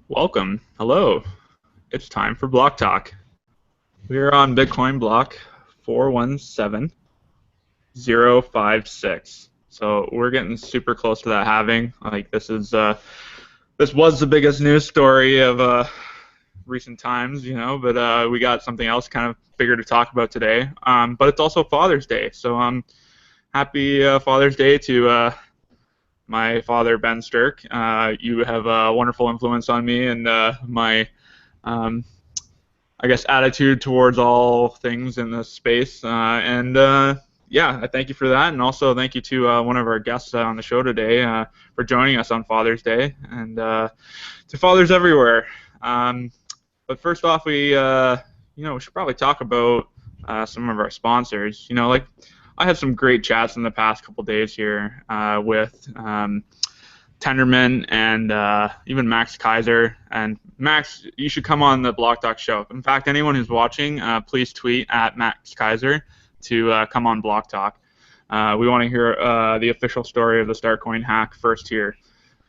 Welcome. Hello. It's time for Blocktalk. We are on Bitcoin block 417056. So we're getting super close to that halving. Like this was the biggest news story of recent times, but we got something else kind of bigger to talk about today. But it's also Father's Day. So happy Father's Day to my father, Ben Stirk. You have a wonderful influence on me and my um, I guess, attitude towards all things in this space. Yeah, I thank you for that, and also thank you to one of our guests on the show today for joining us on Father's Day, and to fathers everywhere. But first off, we should probably talk about some of our sponsors. Like I had some great chats in the past couple days here with Tenderman and even Max Kaiser. And Max, you should come on the Blocktalk show. In fact, anyone who's watching, please tweet at Max Kaiser to come on Blocktalk. We want to hear the official story of the Starcoin hack first here.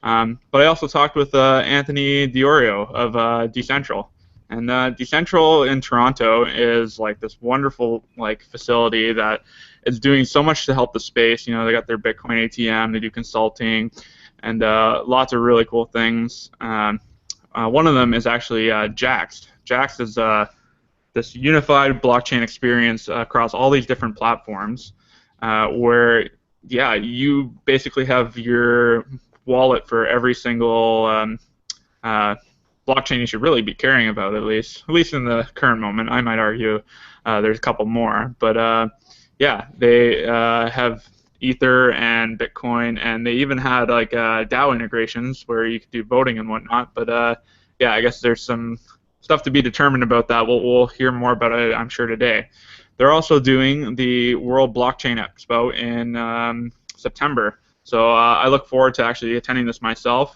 But I also talked with Anthony Diorio of Decentral. And Decentral in Toronto is like this wonderful facility that is doing so much to help the space. They got their Bitcoin ATM, they do consulting, and lots of really cool things. One of them is actually Jaxx. Jaxx is this unified blockchain experience across all these different platforms where, yeah, you basically have your wallet for every single blockchain you should really be caring about, at least in the current moment. I might argue there's a couple more, but yeah, they have Ether and Bitcoin, and they even had DAO integrations where you could do voting and whatnot. But yeah, I guess there's some stuff to be determined about that. We'll hear more about it, I'm sure, today. They're also doing the World Blockchain Expo in September, so I look forward to actually attending this myself.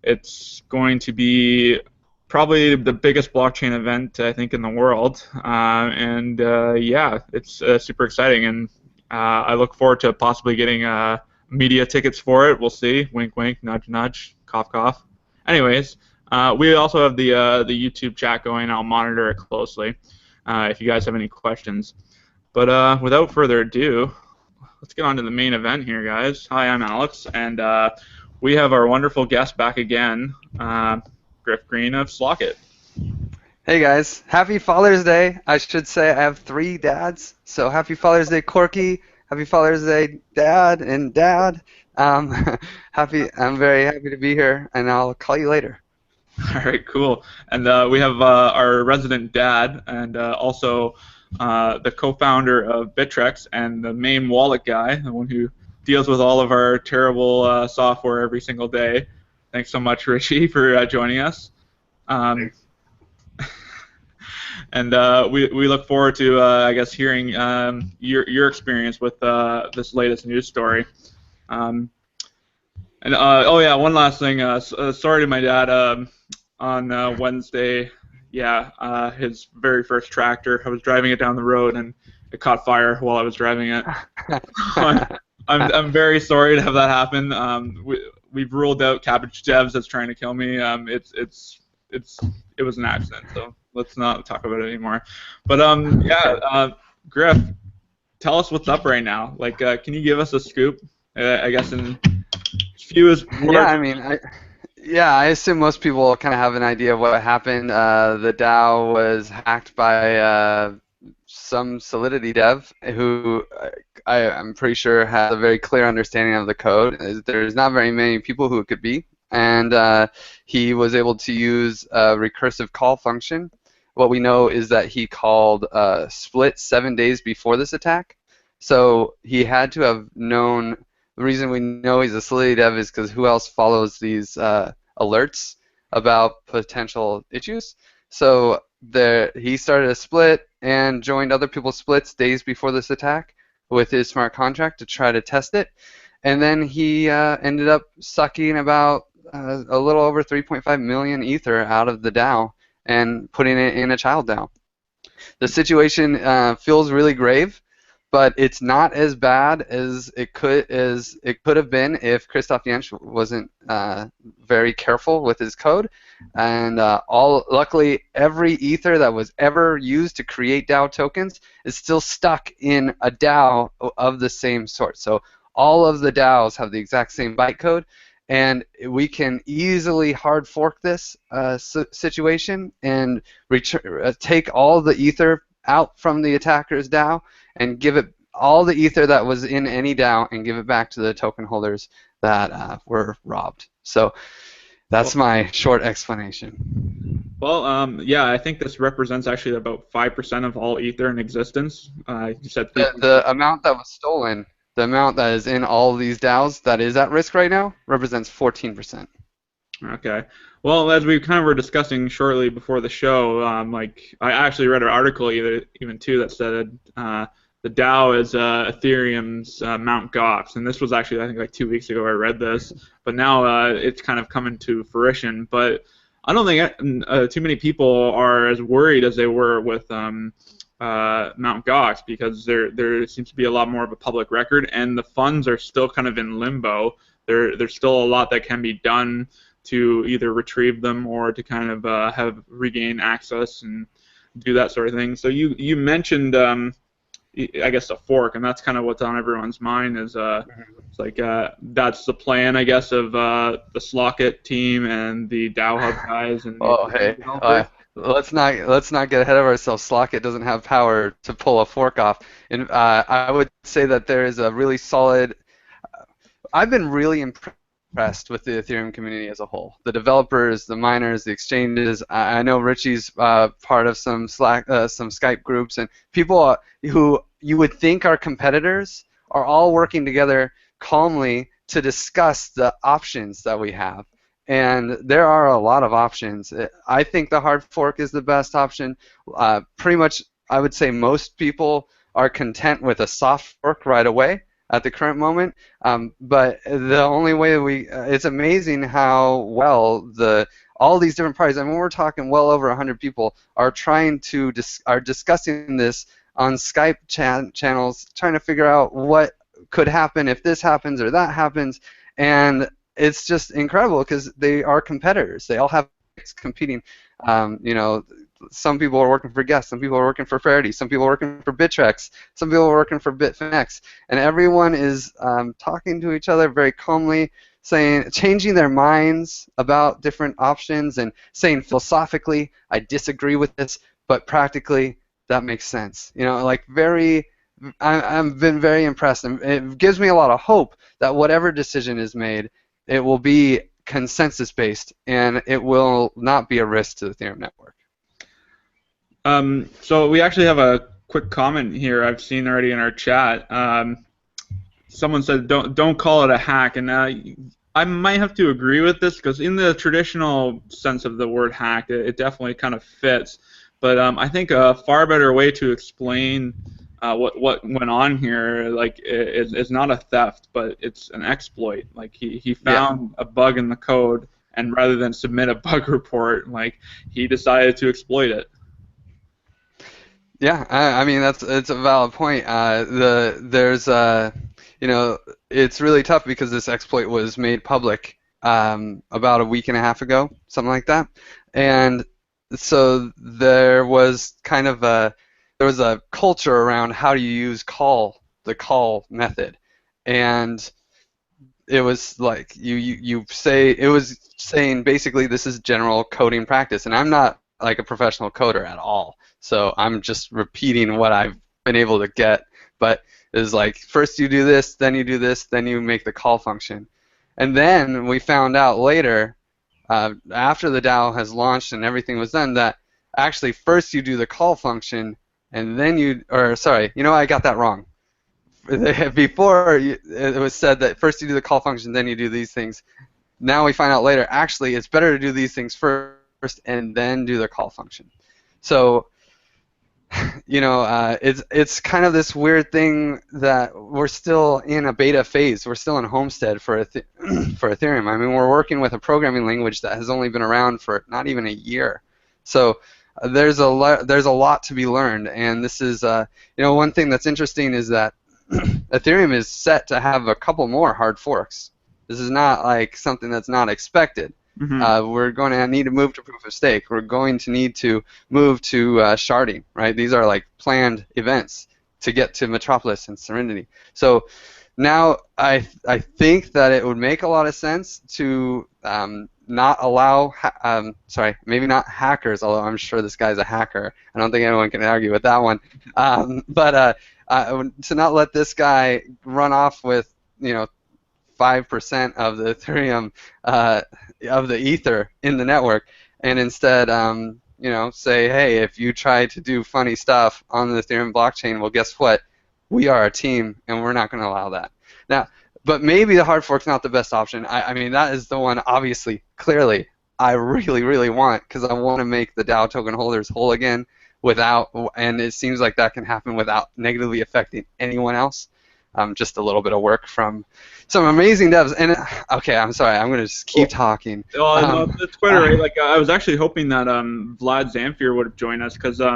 It's going to be probably the biggest blockchain event, I think, in the world, and yeah, it's super exciting, and I look forward to possibly getting media tickets for it. We'll see. Wink, wink, nudge, nudge, cough, cough. Anyways, we also have the YouTube chat going. I'll monitor it closely if you guys have any questions. But without further ado, let's get on to the main event here, guys. Hi, I'm Alex, and we have our wonderful guest back again, Griff Green of Slockit. Hey guys, happy Father's Day. I should say I have 3 dads, so happy Father's Day, Corky. Happy Father's Day, Dad and Dad. I'm very happy to be here, and I'll call you later. All right, cool. And we have our resident dad and also the co-founder of Bittrex and the main wallet guy, the one who deals with all of our terrible software every single day. Thanks so much, Richie, for joining us. And we look forward to, I guess, hearing your experience with this latest news story. And oh yeah, one last thing. Sorry to my dad. On Wednesday, yeah, his very first tractor. I was driving it down the road and it caught fire while I was driving it. I'm very sorry to have that happen. We've ruled out cabbage devs as trying to kill me. It was an accident, so let's not talk about it anymore. But yeah, Griff, tell us what's up right now. Can you give us a scoop? I guess in few as words. Yeah, I mean, I assume most people kind of have an idea of what happened. The DAO was hacked by some Solidity dev who I'm pretty sure has a very clear understanding of the code. There's not very many people who it could be. And he was able to use a recursive call function. What we know is that he called split 7 days before this attack. So he had to have known. The reason we know he's a Solidity dev is because who else follows these alerts about potential issues? So he started a split and joined other people's splits days before this attack with his smart contract to try to test it. And then he ended up sucking about a little over 3.5 million Ether out of the DAO and putting it in a child DAO. The situation feels really grave. but it's not as bad as it could have been if Christoph Jensch wasn't very careful with his code. And luckily, every ether that was ever used to create DAO tokens is still stuck in a DAO of the same sort. So all of the DAOs have the exact same bytecode, and we can easily hard fork this situation and take all the ether out from the attacker's DAO and give it all the ether that was in any DAO and give it back to the token holders that were robbed. So that's my short explanation. Well, yeah, I think this represents actually about 5% of all ether in existence. You said the amount that was stolen, the amount that is in all of these DAOs that is at risk right now, represents 14%. Okay. Well, as we kind of were discussing shortly before the show, like I actually read an article even too that said the DAO is Ethereum's Mt. Gox, and this was actually I think like 2 weeks ago I read this, but now it's kind of coming to fruition. But I don't think too many people are as worried as they were with Mt. Gox, because there seems to be a lot more of a public record, and the funds are still kind of in limbo. There's still a lot that can be done to either retrieve them or to kind of have regain access and do that sort of thing. So you mentioned I guess a fork, and that's kind of what's on everyone's mind is it's like that's the plan, I guess, of the Slockit team and the DAO Hub guys. And let's not get ahead of ourselves. Slockit doesn't have power to pull a fork off. And I would say that there is a really solid. I've been really impressed with the Ethereum community as a whole. The developers, the miners, the exchanges. I know Richie's part of some Skype groups, and people who you would think are competitors are all working together calmly to discuss the options that we have. And there are a lot of options. I think the hard fork is the best option. Pretty much, I would say most people are content with a soft fork right away at the current moment. But the only way it's amazing how well all these different parties, I mean, we're talking well over 100 people are trying to are discussing this on Skype channels, trying to figure out what could happen if this happens or that happens. And it's just incredible because they are competitors. They all have competing. You know, some people are working for Guess, some people are working for Faraday, some people are working for Bittrex, some people are working for Bitfinex, and everyone is talking to each other very calmly, changing their minds about different options and saying philosophically, I disagree with this, but practically that makes sense. You know, like I've been very impressed, and it gives me a lot of hope that whatever decision is made, it will be consensus-based, and it will not be a risk to the Ethereum network. So we actually have a quick comment here I've seen already in our chat. Someone said, "Don't call it a hack," and I might have to agree with this because in the traditional sense of the word hack, it definitely kind of fits. But I think a far better way to explain what went on here, like, is not a theft, but it's an exploit. Like he found a bug in the code, and rather than submit a bug report, like he decided to exploit it. Yeah, I mean it's a valid point. You know, it's really tough because this exploit was made public about a week and a half ago, something like that, and so there was kind of a culture around how do you use the call method, and it was like you say it was saying basically this is general coding practice, and I'm not like a professional coder at all, so I'm just repeating what I've been able to get. But it's like first you do this, then you do this, then you make the call function, and then we found out later, after the DAO has launched and everything was done, that actually first you do the call function, and then I got that wrong. Before it was said that first you do the call function, then you do these things. Now we find out later, actually, it's better to do these things first and then do the call function. So, you know, it's kind of this weird thing that we're still in a beta phase. We're still in Homestead for Ethereum. I mean, we're working with a programming language that has only been around for not even a year. So there's a lot to be learned, and this is one thing that's interesting is that Ethereum is set to have a couple more hard forks. This is not like something that's not expected. We're going to need to move to proof of stake. We're going to need to move to sharding, right? These are like planned events to get to Metropolis and Serenity. So now I think that it would make a lot of sense to not allow, maybe not hackers, although I'm sure this guy's a hacker. I don't think anyone can argue with that one. But to not let this guy run off with 5% of the Ethereum of the Ether in the network, and instead say, hey, if you try to do funny stuff on the Ethereum blockchain, well, guess what? We are a team, and we're not going to allow that. Now, but maybe the hard fork's not the best option. I mean, that is the one, obviously, clearly, I really, really want, because I want to make the DAO token holders whole again and it seems like that can happen without negatively affecting anyone else. Just a little bit of work from some amazing devs. And okay, I'm sorry, I'm going to just keep talking. No, that's quite all right. Like, I was actually hoping that Vlad Zamfir would have joined us, because this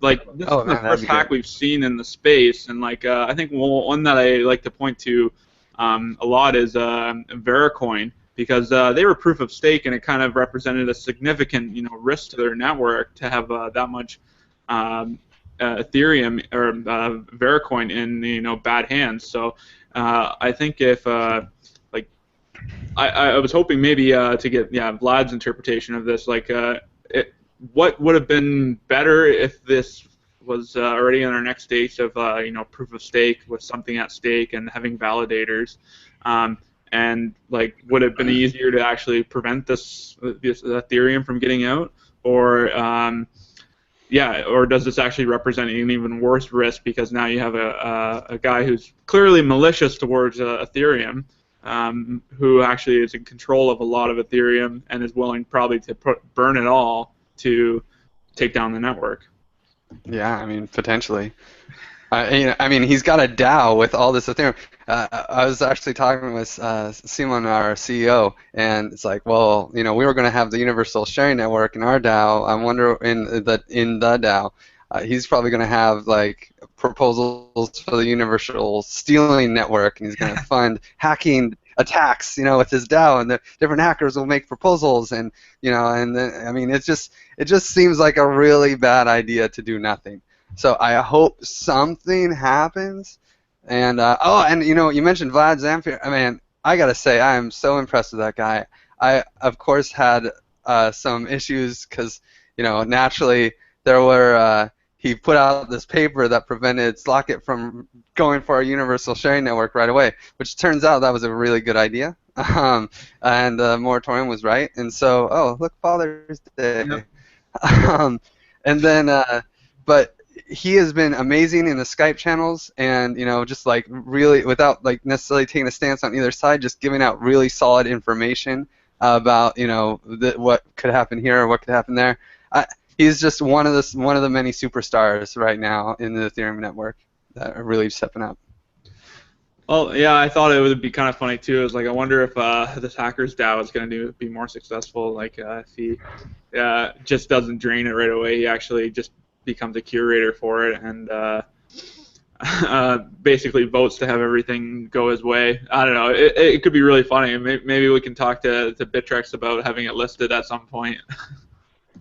is the first hack we've seen in the space, and I think one that I like to point to a lot is Vericoin, because they were proof of stake, and it kind of represented a significant risk to their network to have that much Ethereum or Vericoin in bad hands. So I think if I was hoping maybe to get Vlad's interpretation of this, what would have been better if this was already in our next stage of proof of stake with something at stake and having validators, and would it have been easier to actually prevent this Ethereum from getting out, or or does this actually represent an even worse risk, because now you have a guy who's clearly malicious towards Ethereum, who actually is in control of a lot of Ethereum and is willing probably to burn it all to take down the network? Yeah, I mean, potentially. I mean, he's got a DAO with all this Ethereum. I was actually talking with Simon, our CEO, and it's like, well, we were going to have the universal sharing network in our DAO. I wonder in the DAO, he's probably going to have proposals for the universal stealing network, and he's going to fund hacking attacks, with his DAO, and the different hackers will make proposals, and and then, I mean, it just seems like a really bad idea to do nothing. So I hope something happens. And you mentioned Vlad Zamfir. I mean, I gotta say, I am so impressed with that guy. I of course had some issues because naturally there were. He put out this paper that prevented Slockit from going for a universal sharing network right away, which turns out that was a really good idea. And the moratorium was right. And so, look, Father's Day. Yep. And then, but he has been amazing in the Skype channels, and just really, without necessarily taking a stance on either side, just giving out really solid information about what could happen here or what could happen there. He's just one of the many superstars right now in the Ethereum network that are really stepping up. Well, yeah, I thought it would be kind of funny too. I was like, I wonder if this hacker's DAO is going to be more successful. If he just doesn't drain it right away, he actually just becomes a curator for it and basically votes to have everything go his way. I don't know. It could be really funny. Maybe we can talk to Bittrex about having it listed at some point.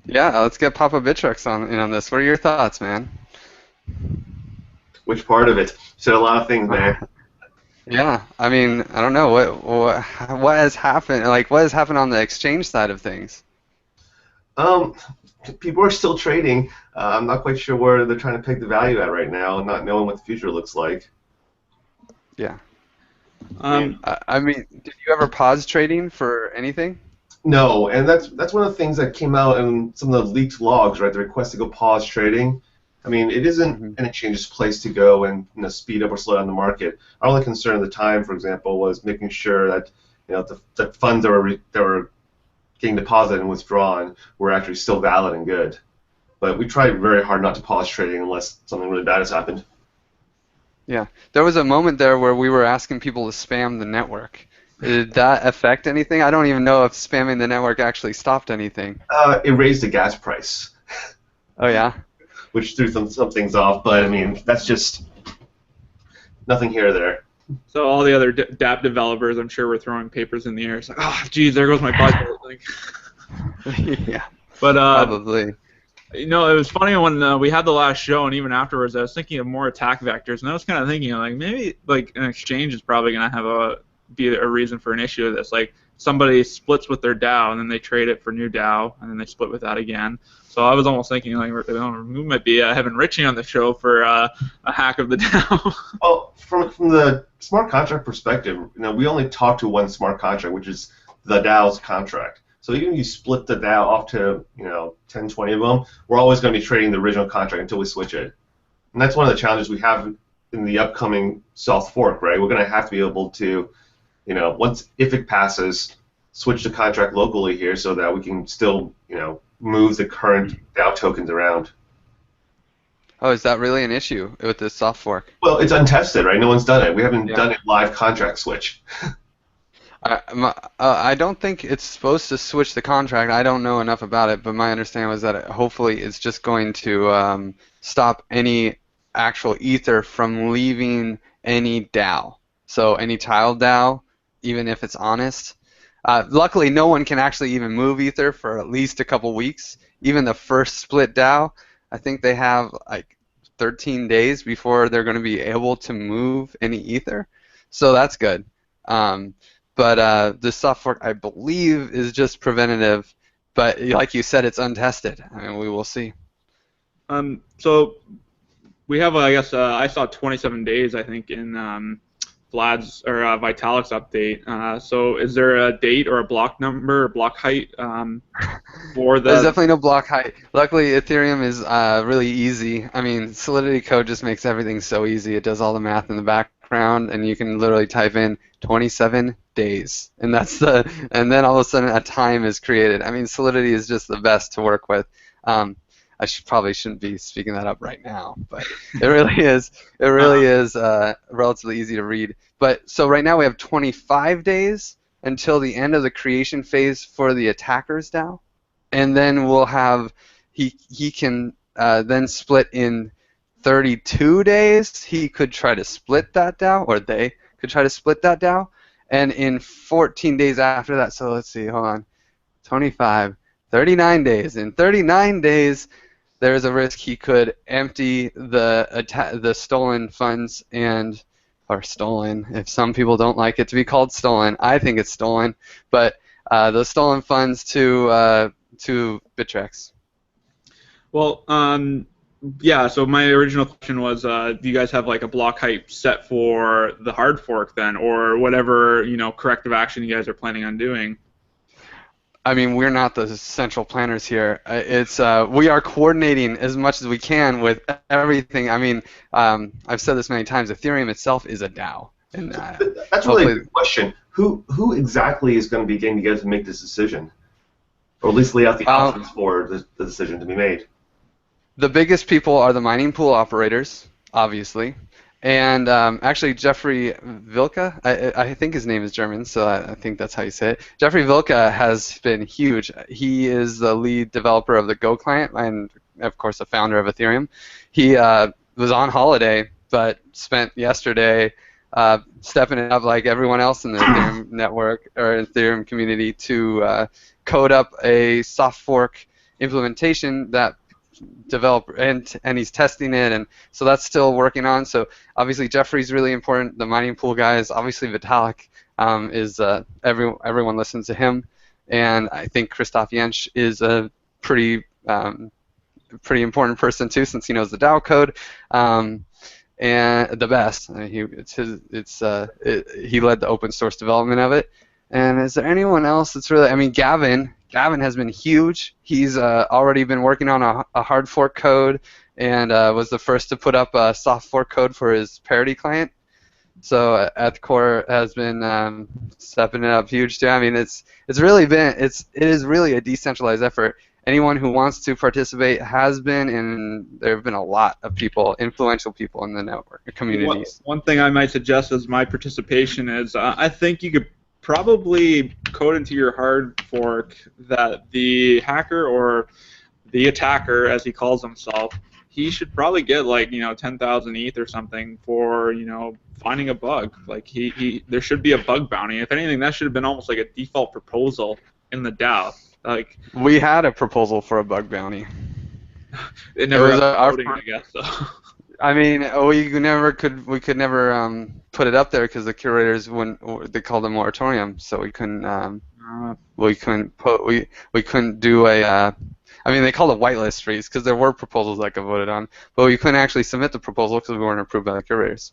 Yeah, let's get Papa Bittrex on this. What are your thoughts, man? Which part of it? Said a lot of things, man. Yeah, I mean, I don't know what has happened. What has happened on the exchange side of things? People are still trading. I'm not quite sure where they're trying to peg the value at right now, and not knowing what the future looks like. Yeah. I mean, did you ever pause trading for anything? No, and that's one of the things that came out in some of the leaked logs, right? The request to go pause trading. I mean, it isn't an exchange's place to go and speed up or slow down the market. Our only concern at the time, for example, was making sure that the funds that were getting deposited and withdrawn were actually still valid and good. But we tried very hard not to pause trading unless something really bad has happened. Yeah, there was a moment there where we were asking people to spam the network. Did that affect anything? I don't even know if spamming the network actually stopped anything. It raised the gas price. Oh yeah. which threw some things off. But I mean, that's just nothing here or there. So all the other dApp developers, I'm sure, were throwing papers in the air. It's like, oh, geez, there goes my budget. Like, Yeah. but Probably. you know, it was funny when we had the last show, and even afterwards, I was thinking of more attack vectors, and I was kind of thinking, like, maybe like an exchange is probably going to have be a reason for an issue of this. Like, somebody splits with their DAO, and then they trade it for new DAO, and then they split with that again. So I was almost thinking, like, we might be having Richie on the show for a hack of the DAO. Well, from the smart contract perspective, we only talk to one smart contract, which is the DAO's contract. So even if you split the DAO off to 10, 20 of them, we're always going to be trading the original contract until we switch it. And that's one of the challenges we have in the upcoming soft fork, right? We're going to have to be able to, if it passes, switch the contract locally here so that we can still, move the current DAO tokens around. Oh, is that really an issue with this soft fork? Well, it's untested, right? No one's done it. We haven't done a live contract switch. I don't think it's supposed to switch the contract. I don't know enough about it, but my understanding was that hopefully it's just going to stop any actual Ether from leaving any DAO. So any child DAO, even if it's honest. Luckily, no one can actually even move Ether for at least a couple weeks. Even the first split DAO, I think they have like 13 days before they're going to be able to move any Ether. So that's good. But the soft fork, I believe, is just preventative. But like you said, it's untested. I mean, we will see. So we have, I guess, I saw 27 days, I think, in Vlad's or Vitalik's update. So is there a date or a block number or block height for the? There's definitely no block height. Luckily, Ethereum is really easy. I mean, Solidity code just makes everything so easy. It does all the math in the background, and you can literally type in 27 days, and and then all of a sudden a time is created. I mean, Solidity is just the best to work with. I probably shouldn't be speaking that up right now, but it really is. It really is relatively easy to read. But so right now we have 25 days until the end of the creation phase for the attacker's DAO, and then we'll have he can then split in 32 days. He could try to split that DAO, or they could try to split that DAO, and in 14 days after that. So let's see. Hold on. 25, 39 days. In 39 days. There is a risk he could empty the stolen funds or stolen. If some people don't like it to be called stolen, I think it's stolen. But the stolen funds to Bittrex. Well, yeah. So my original question was, do you guys have like a block height set for the hard fork then, or whatever corrective action you guys are planning on doing? I mean, we're not the central planners here. We are coordinating as much as we can with everything. I mean, I've said this many times. Ethereum itself is a DAO. And, that's really a good question. Who exactly is going to be getting together to make this decision, or at least lay out the options for the decision to be made? The biggest people are the mining pool operators, obviously. And actually, Jeffrey Vilka, I think his name is German, so I think that's how you say it. Jeffrey Vilka has been huge. He is the lead developer of the Go client and, of course, the founder of Ethereum. He was on holiday, but spent yesterday stepping it up like everyone else in the Ethereum network or Ethereum community to code up a soft fork implementation that developer and he's testing it, and so that's still working on. So obviously Jeffrey's really important. The mining pool guys, obviously Vitalik is everyone listens to him, and I think Christoph Jensch is a pretty important person too, since he knows the DAO code and the best. He led the open source development of it. And is there anyone else that's really? I mean, Gavin has been huge. He's already been working on a hard fork code and was the first to put up a soft fork code for his parity client. So at the core has been stepping it up huge too. I mean, it is really a decentralized effort. Anyone who wants to participate has been, and there have been a lot of people, influential people in the network communities. One thing I might suggest as my participation is I think you could probably code into your hard fork that the hacker or the attacker, as he calls himself, he should probably get like 10,000 ETH or something for finding a bug. Like there should be a bug bounty. If anything, that should have been almost like a default proposal in the DAO. Like we had a proposal for a bug bounty. It never was got voting, I guess. So. I mean, we could never put it up there because the curators they called a moratorium, so we couldn't do a. I mean, they called it whitelist freeze because there were proposals I could voted on, but we couldn't actually submit the proposal because we weren't approved by the curators.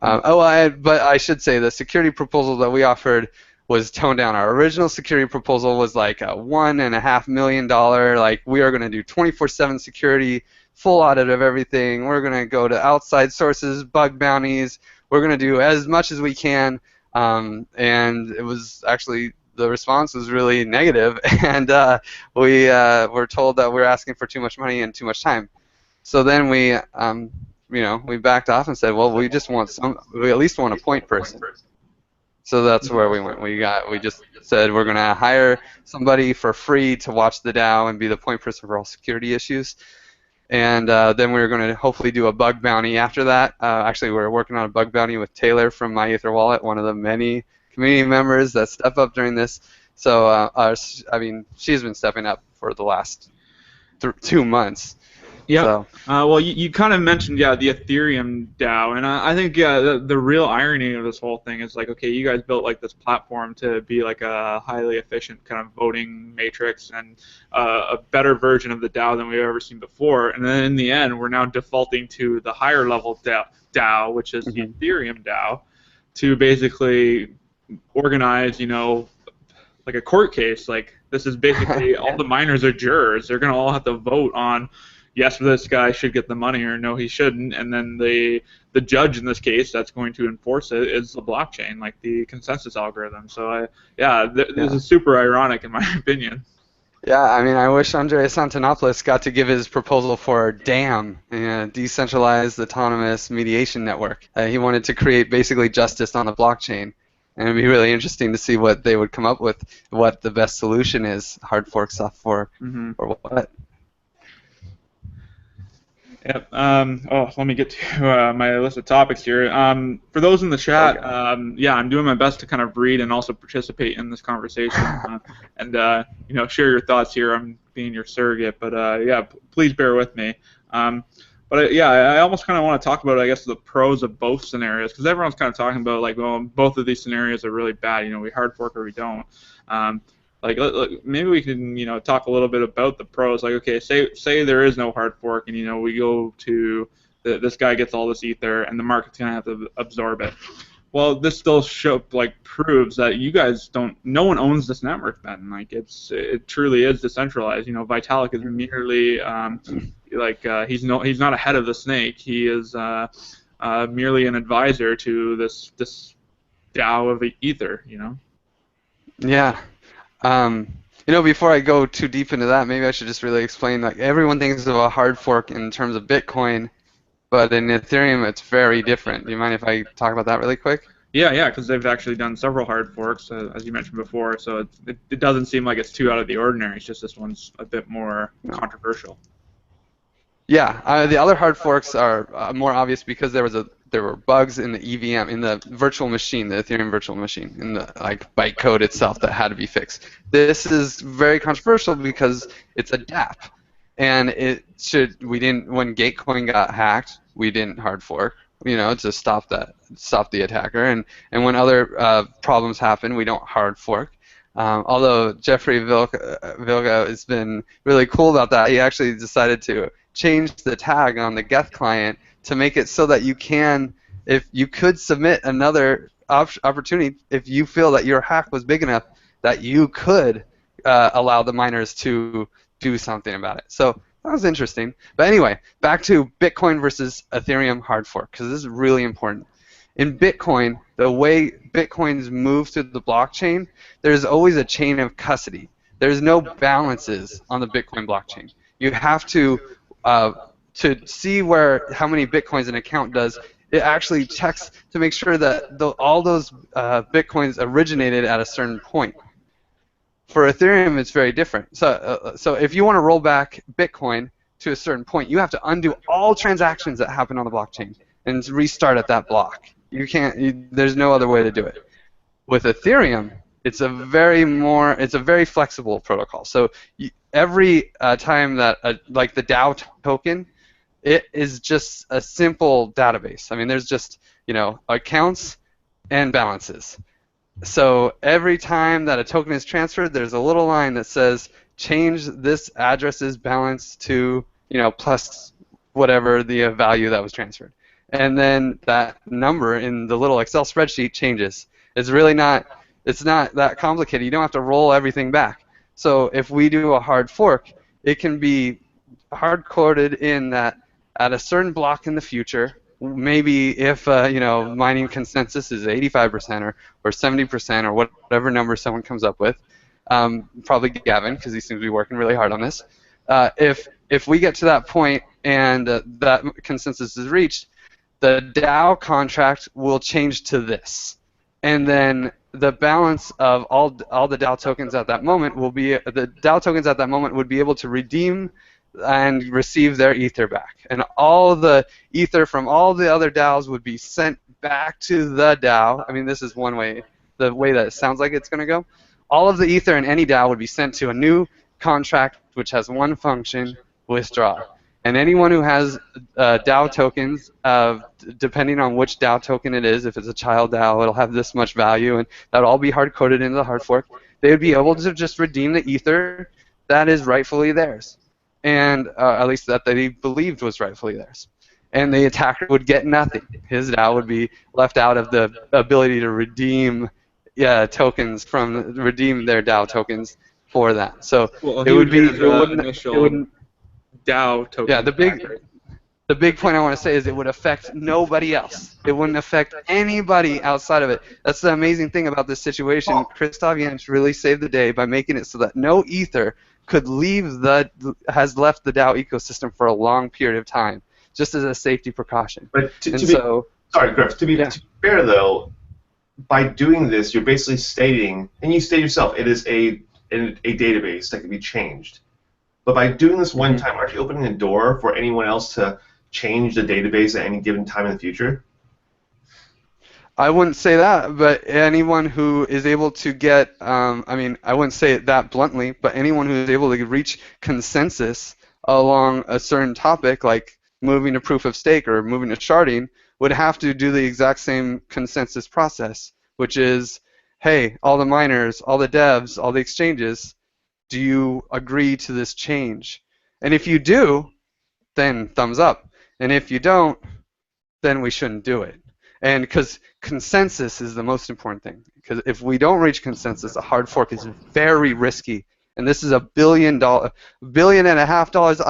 But I should say the security proposal that we offered was toned down. Our original security proposal was like a $1.5 million, like we are going to do 24/7 security, full audit of everything. We're going to go to outside sources, bug bounties. We're going to do as much as we can. And it was actually, the response was really negative, and we were told that we're asking for too much money and too much time. So then we, we backed off and said, well, we at least want a point person. So that's where we went. We just said we're going to hire somebody for free to watch the DAO and be the point person for all security issues. And then we were going to hopefully do a bug bounty after that. Actually, we're working on a bug bounty with Taylor from My Ether Wallet, one of the many community members that step up during this. So, she's been stepping up for the last 2 months. Yeah. So. Well, you kind of mentioned, the Ethereum DAO, and I think, the real irony of this whole thing is like, okay, you guys built like this platform to be like a highly efficient kind of voting matrix and a better version of the DAO than we've ever seen before, and then in the end, we're now defaulting to the higher level DAO, which is the Ethereum DAO, to basically organize, like a court case. Like this is basically all the miners are jurors. They're gonna all have to vote on. Yes, this guy should get the money, or no, he shouldn't, and then the judge in this case that's going to enforce it is the blockchain, like the consensus algorithm. So, this is super ironic in my opinion. Yeah, I mean, I wish Andreas Antonopoulos got to give his proposal for DAM, a decentralized autonomous mediation network. He wanted to create basically justice on the blockchain, and it'd be really interesting to see what they would come up with, what the best solution is, hard fork, soft fork, or what. Yep. Let me get to my list of topics here. For those in the chat, I'm doing my best to kind of read and also participate in this conversation, and share your thoughts here. I'm being your surrogate, but please bear with me. I almost kind of want to talk about, I guess, the pros of both scenarios, because everyone's kind of talking about like, well, both of these scenarios are really bad. We hard fork or we don't. Maybe we can, talk a little bit about the pros. Like, okay, say there is no hard fork, and we go to this guy gets all this ether, and the market's gonna have to absorb it. Well, this still proves that you guys don't. No one owns this network. Then, like, it truly is decentralized. Vitalik is merely he's not a head of the snake. He is merely an advisor to this DAO of ether. Yeah. Before I go too deep into that, maybe I should just really explain, like, everyone thinks of a hard fork in terms of Bitcoin, but in Ethereum it's very different. Do you mind if I talk about that really quick? Yeah, because they've actually done several hard forks, as you mentioned before, so it doesn't seem like it's too out of the ordinary. It's just this one's a bit more controversial. Yeah, the other hard forks are more obvious because there were bugs in the EVM, in the virtual machine, the Ethereum virtual machine, in the bytecode itself that had to be fixed. This is very controversial because it's a DApp, and when Gatecoin got hacked, we didn't hard fork, to stop the attacker, and when other problems happen, we don't hard fork. Although Jeffrey Vilga has been really cool about that, he actually decided to change the tag on the Geth client to make it so that if you could submit another opportunity if you feel that your hack was big enough that you could allow the miners to do something about it. So that was interesting. But anyway, back to Bitcoin versus Ethereum hard fork, because this is really important. In Bitcoin, the way Bitcoins move through the blockchain, there's always a chain of custody. There's no balances on the Bitcoin blockchain. You have to see how many Bitcoins an account does. It actually checks to make sure that all those Bitcoins originated at a certain point. for Ethereum, it's very different. So if you want to roll back Bitcoin to a certain point, you have to undo all transactions that happen on the blockchain and restart at that block. You can't. There's no other way to do it. With Ethereum, it's a very flexible protocol. So every time that like the DAO token, it is just a simple database. I mean, there's just accounts and balances. So every time that a token is transferred, there's a little line that says change this address's balance to plus whatever the value that was transferred, and then that number in the little Excel spreadsheet changes. It's not that complicated. You don't have to roll everything back. So if we do a hard fork, it can be hard-coded in that at a certain block in the future, maybe if mining consensus is 85% or 70% or whatever number someone comes up with, probably Gavin, because he seems to be working really hard on this. If we get to that point and that consensus is reached, the DAO contract will change to this, and then the balance of all the DAO tokens at that moment would be able to redeem and receive their ether back, and all the ether from all the other DAOs would be sent back to the DAO. I mean, this is one way, the way that it sounds like it's going to go. All of the ether in any DAO would be sent to a new contract which has one function: withdraw. And anyone who has DAO tokens, depending on which DAO token it is, if it's a child DAO, it'll have this much value, and that'll all be hard-coded into the hard fork. They would be able to just redeem the ether that is rightfully theirs, and at least that they believed was rightfully theirs. And the attacker would get nothing. His DAO would be left out of the ability to redeem tokens redeem their DAO tokens for that. So it would be DAO token. Yeah, the big point I want to say is it would affect nobody else. It wouldn't affect anybody outside of it. That's the amazing thing about this situation. Christoph Jantsch really saved the day by making it so that no ether has left the DAO ecosystem for a long period of time, just as a safety precaution. But sorry, Griff, to be fair though, by doing this, you're basically stating, and you state yourself, it is a database that can be changed. But by doing this one time, aren't you opening a door for anyone else to change the database at any given time in the future? I wouldn't say that, but anyone who is able to get, I mean, I wouldn't say it that bluntly, but anyone who is able to reach consensus along a certain topic, like moving to proof of stake or moving to sharding, would have to do the exact same consensus process, which is, hey, all the miners, all the devs, all the exchanges, do you agree to this change? And if you do, then thumbs up. And if you don't, then we shouldn't do it. And because consensus is the most important thing. Because if we don't reach consensus, a hard fork is very risky. And this is $1 billion, $1.5 billion. I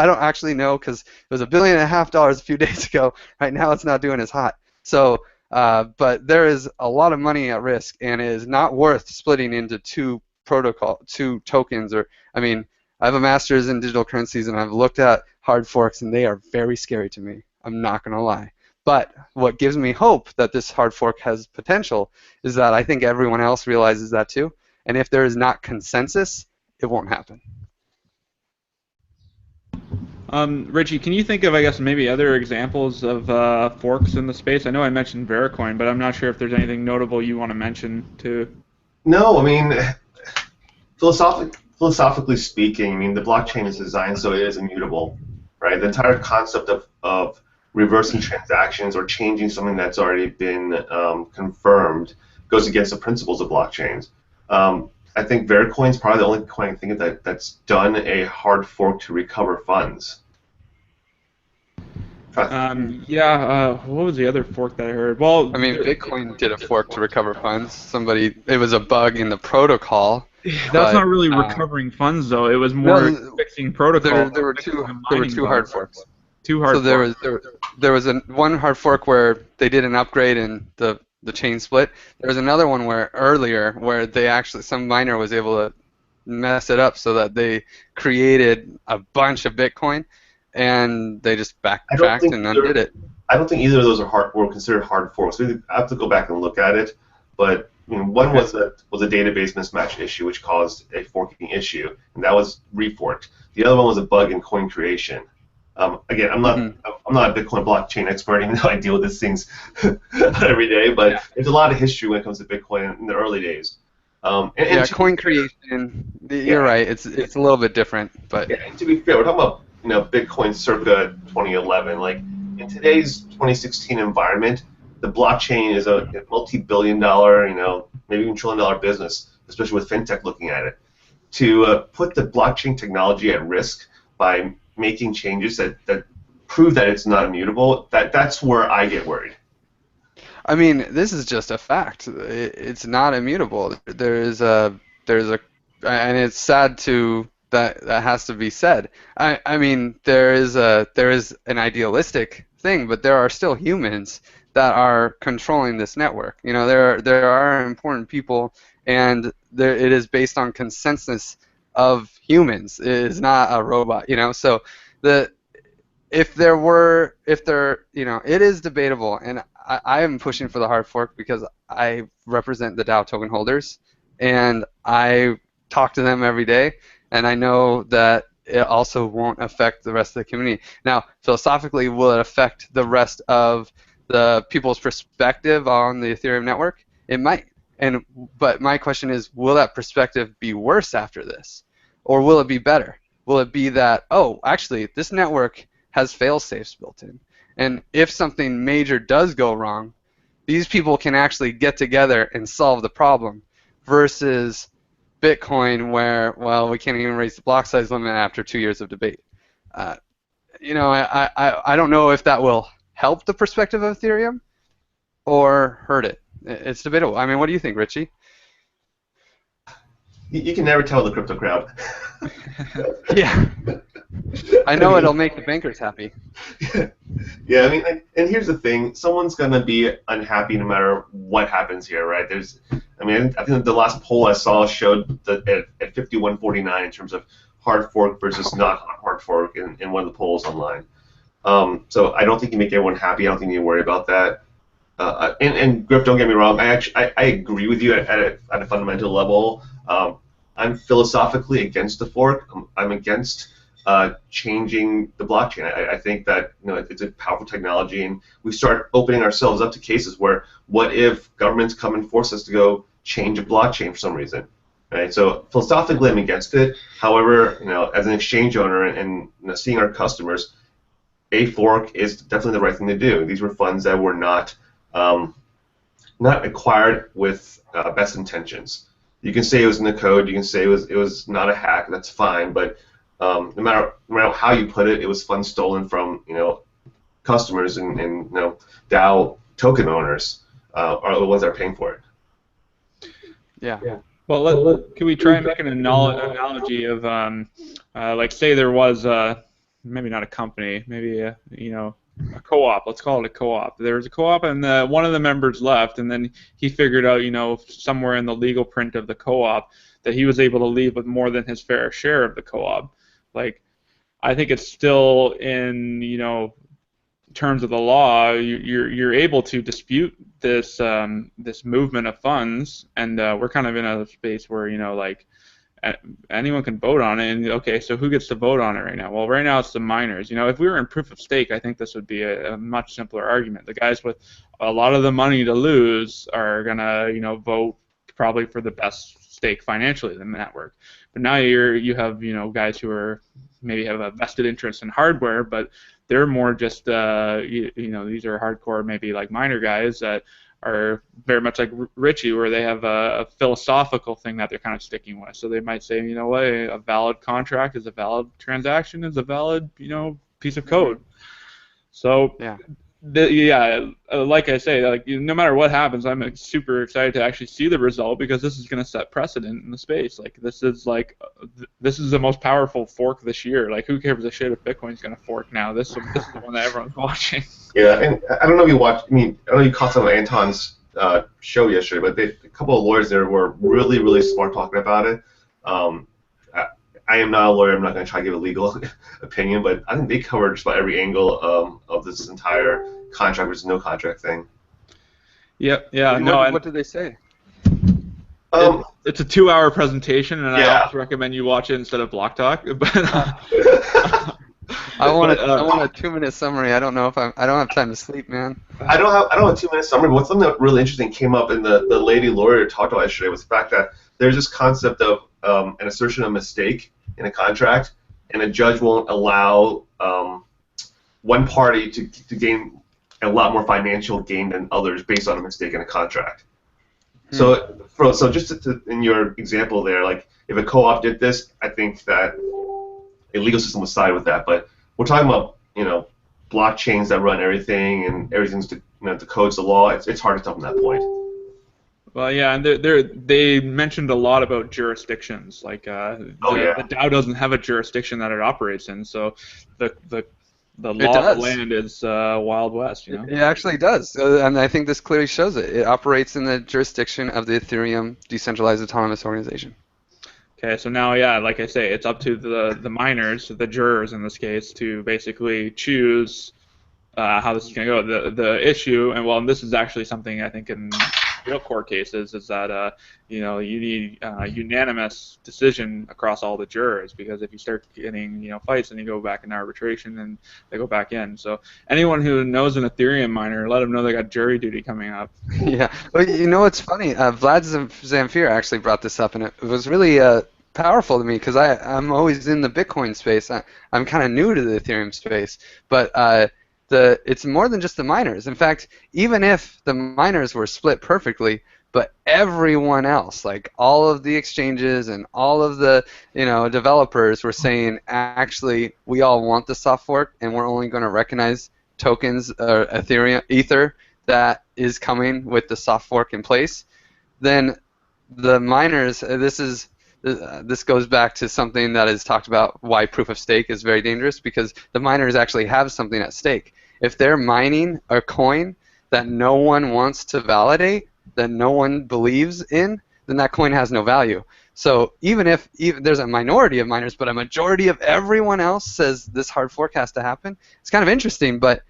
don't actually know because it was $1.5 billion a few days ago. Right now, it's not doing as hot. So, but there is a lot of money at risk, and it is not worth splitting into two tokens. Or, I mean, I have a master's in digital currencies, and I've looked at hard forks, and they are very scary to me. I'm not going to lie. But what gives me hope that this hard fork has potential is that I think everyone else realizes that too. And if there is not consensus, it won't happen. Richie, can you think of, I guess, maybe other examples of forks in the space? I know I mentioned Vericoin, but I'm not sure if there's anything notable you want to mention too. No, I mean, philosophically speaking, I mean, the blockchain is designed so it is immutable, right? The entire concept of reversing transactions or changing something that's already been confirmed goes against the principles of blockchains. I think Vericoin is probably the only coin I can think of that's done a hard fork to recover funds. What was the other fork that I heard? Well, I mean, Bitcoin did a fork to recover funds. It was a bug in the protocol. That's not really recovering funds, though. It was more fixing protocol. There were two hard forks. Two hard forks. There was one hard fork where they did an upgrade and the chain split. There was another one where they actually, some miner was able to mess it up so that they created a bunch of Bitcoin and they just backtracked and undid it. I don't think either of those were considered hard forks. I have to go back and look at it, but One was a database mismatch issue, which caused a forking issue, and that was reforked. The other one was a bug in coin creation. Again, I'm not a Bitcoin blockchain expert, even though I deal with these things every day. But there's a lot of history when it comes to Bitcoin in the early days. Coin creation. You're right. It's a little bit different, but and to be fair, we're talking about Bitcoin circa 2011. Like in today's 2016 environment, the blockchain is a multi-billion-dollar, maybe even trillion-dollar business, especially with fintech looking at it. To put the blockchain technology at risk by making changes that prove that it's not immutable, that's where I get worried. I mean, this is just a fact. It's not immutable. There's a, and it's sad that has to be said. I mean, there is an idealistic thing, but there are still humans that are controlling this network. There are important people, and it is based on consensus of humans. It is not a robot. So it is debatable, and I am pushing for the hard fork because I represent the DAO token holders, and I talk to them every day, and I know that it also won't affect the rest of the community. Now, philosophically, will it affect the rest of the people's perspective on the Ethereum network? It might. But my question is, will that perspective be worse after this? Or will it be better? Will it be that, oh, actually, this network has fail-safes built in, and if something major does go wrong, these people can actually get together and solve the problem, versus Bitcoin where, well, we can't even raise the block size limit after 2 years of debate. I don't know if that will help the perspective of Ethereum or hurt it. It's debatable. I mean, what do you think, Richie? You can never tell the crypto crowd. Yeah. I know it'll make the bankers happy. Yeah, I mean, and here's the thing: someone's gonna be unhappy no matter what happens here, right? I think the last poll I saw showed that at 51-49 in terms of hard fork versus not hard fork in one of the polls online. So I don't think you make everyone happy. I don't think you need to worry about that. And Griff, don't get me wrong. I agree with you at a fundamental level. I'm philosophically against the fork. I'm against changing the blockchain. I think that it's a powerful technology, and we start opening ourselves up to cases where, what if governments come and force us to go change a blockchain for some reason, right? So philosophically, I'm against it. However, as an exchange owner and seeing our customers, a fork is definitely the right thing to do. These were funds that were not acquired with best intentions. You can say it was in the code. You can say it was not a hack. That's fine. But no matter how you put it, it was funds stolen from customers and DAO token owners are the ones that are paying for it. Yeah. Well, can we try and make an analogy of like, say there was maybe not a company, maybe a co-op. Let's call it a co-op. There was a co-op, and one of the members left, and then he figured out, somewhere in the legal print of the co-op, that he was able to leave with more than his fair share of the co-op. Like, I think it's still in, terms of the law, you're able to dispute this this movement of funds, and we're kind of in a space where anyone can vote on it. And okay, so who gets to vote on it right now? Well, right now it's the miners. If we were in proof of stake, I think this would be a much simpler argument. The guys with a lot of the money to lose are gonna vote probably for the best stake financially in the network. But now you have guys who are maybe have a vested interest in hardware, but they're more just these are hardcore, maybe like miner guys that are very much like Richie, where they have a philosophical thing that they're kind of sticking with. So they might say, what, a valid contract is a valid transaction, is a valid piece of code. So yeah. Like I say, no matter what happens, I'm super excited to actually see the result, because this is going to set precedent in the space. This is the most powerful fork this year. Who cares a shit if Bitcoin's going to fork now? This is the one that everyone's watching. Yeah, and I don't know if you watched. I don't know if you caught some of Anton's show yesterday, but a couple of lawyers there were really, really smart talking about it. I am not a lawyer. I'm not going to try to give a legal opinion, but I think they covered just about every angle of this entire contract versus no contract thing. Yep. Yeah. What did they say? It's a 2-hour presentation, and Yeah. I always recommend you watch it instead of Blocktalk. I want a 2-minute summary. I don't have time to sleep, man. I don't have a 2-minute summary, but something that really interesting came up in the lady lawyer talked about yesterday was the fact that there's this concept of an assertion of mistake in a contract, and a judge won't allow one party to gain a lot more financial gain than others based on a mistake in a contract. So just in your example there, like if a co-op did this, I think that a legal system would side with that. But we're talking about blockchains that run everything, and everything's the code's the law. It's hard to tell from that point. Well, yeah, and they mentioned a lot about jurisdictions. Like the DAO doesn't have a jurisdiction that it operates in, so the law of the land is Wild West. It actually does, and I think this clearly shows it. It operates in the jurisdiction of the Ethereum Decentralized Autonomous Organization. Okay, so now, yeah, like I say, it's up to the miners, the jurors in this case, to basically choose how this is going to go. The issue, and this is actually something I think in real court cases, is that you need unanimous decision across all the jurors, because if you start getting fights, and you go back in arbitration, and they go back in. So anyone who knows an Ethereum miner, let them know they got jury duty coming up. Yeah, well, what's funny? Vlad Zamfir actually brought this up, and it was really powerful to me, because I'm always in the Bitcoin space. I'm kind of new to the Ethereum space, but it's more than just the miners. In fact, even if the miners were split perfectly, but everyone else, like all of the exchanges and all of the developers were saying, actually, we all want the soft fork, and we're only going to recognize tokens or Ether that is coming with the soft fork in place, then the miners, this goes back to something that is talked about, why proof of stake is very dangerous, because the miners actually have something at stake. If they're mining a coin that no one wants to validate, that no one believes in, then that coin has no value. So even there's a minority of miners, but a majority of everyone else says this hard fork has to happen, it's kind of interesting. But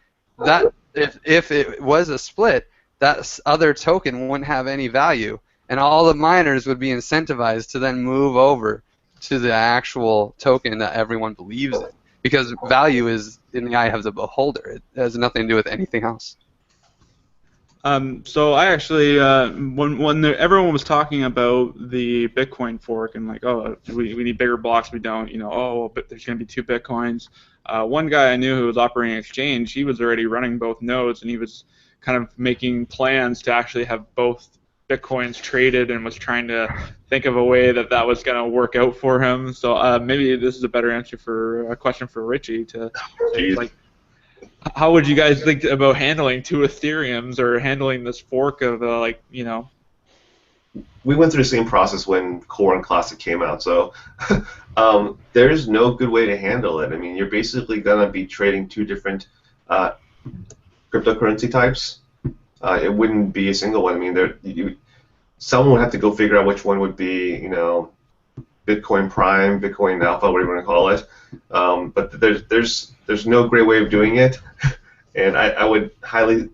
that if it was a split, that other token wouldn't have any value, and all the miners would be incentivized to then move over to the actual token that everyone believes in, because value is in the eye of the beholder. It has nothing to do with anything else. So I actually, when everyone was talking about the Bitcoin fork and like, oh, we need bigger blocks, we don't, but there's going to be 2 Bitcoins. One guy I knew who was operating an exchange, he was already running both nodes, and he was kind of making plans to actually have both Bitcoins traded, and was trying to think of a way that was going to work out for him. So maybe this is a better answer for a question for Richie to like, how would you guys think about handling 2 Ethereums, or handling this fork of We went through the same process when Core and Classic came out, so there's no good way to handle it. I mean, you're basically going to be trading 2 different cryptocurrency types. It wouldn't be a single one. I mean, someone would have to go figure out which one would be, Bitcoin Prime, Bitcoin Alpha, whatever you want to call it. But there's no great way of doing it, and I would highly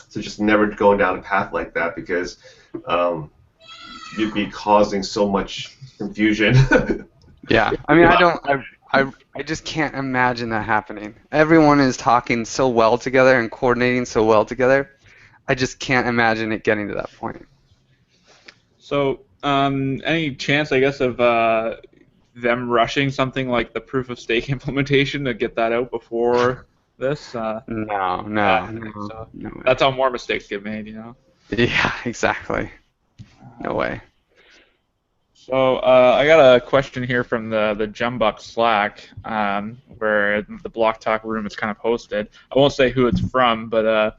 suggest never going down a path like that, because you'd be causing so much confusion. Yeah, I mean, I just can't imagine that happening. Everyone is talking so well together and coordinating so well together. I just can't imagine it getting to that point. So, any chance, I guess, of them rushing something like the proof of stake implementation to get that out before this? No. So. That's how more mistakes get made, Yeah, exactly. No way. So I got a question here from the Jumbuck Slack, where the Blocktalk room is kind of hosted. I won't say who it's from, but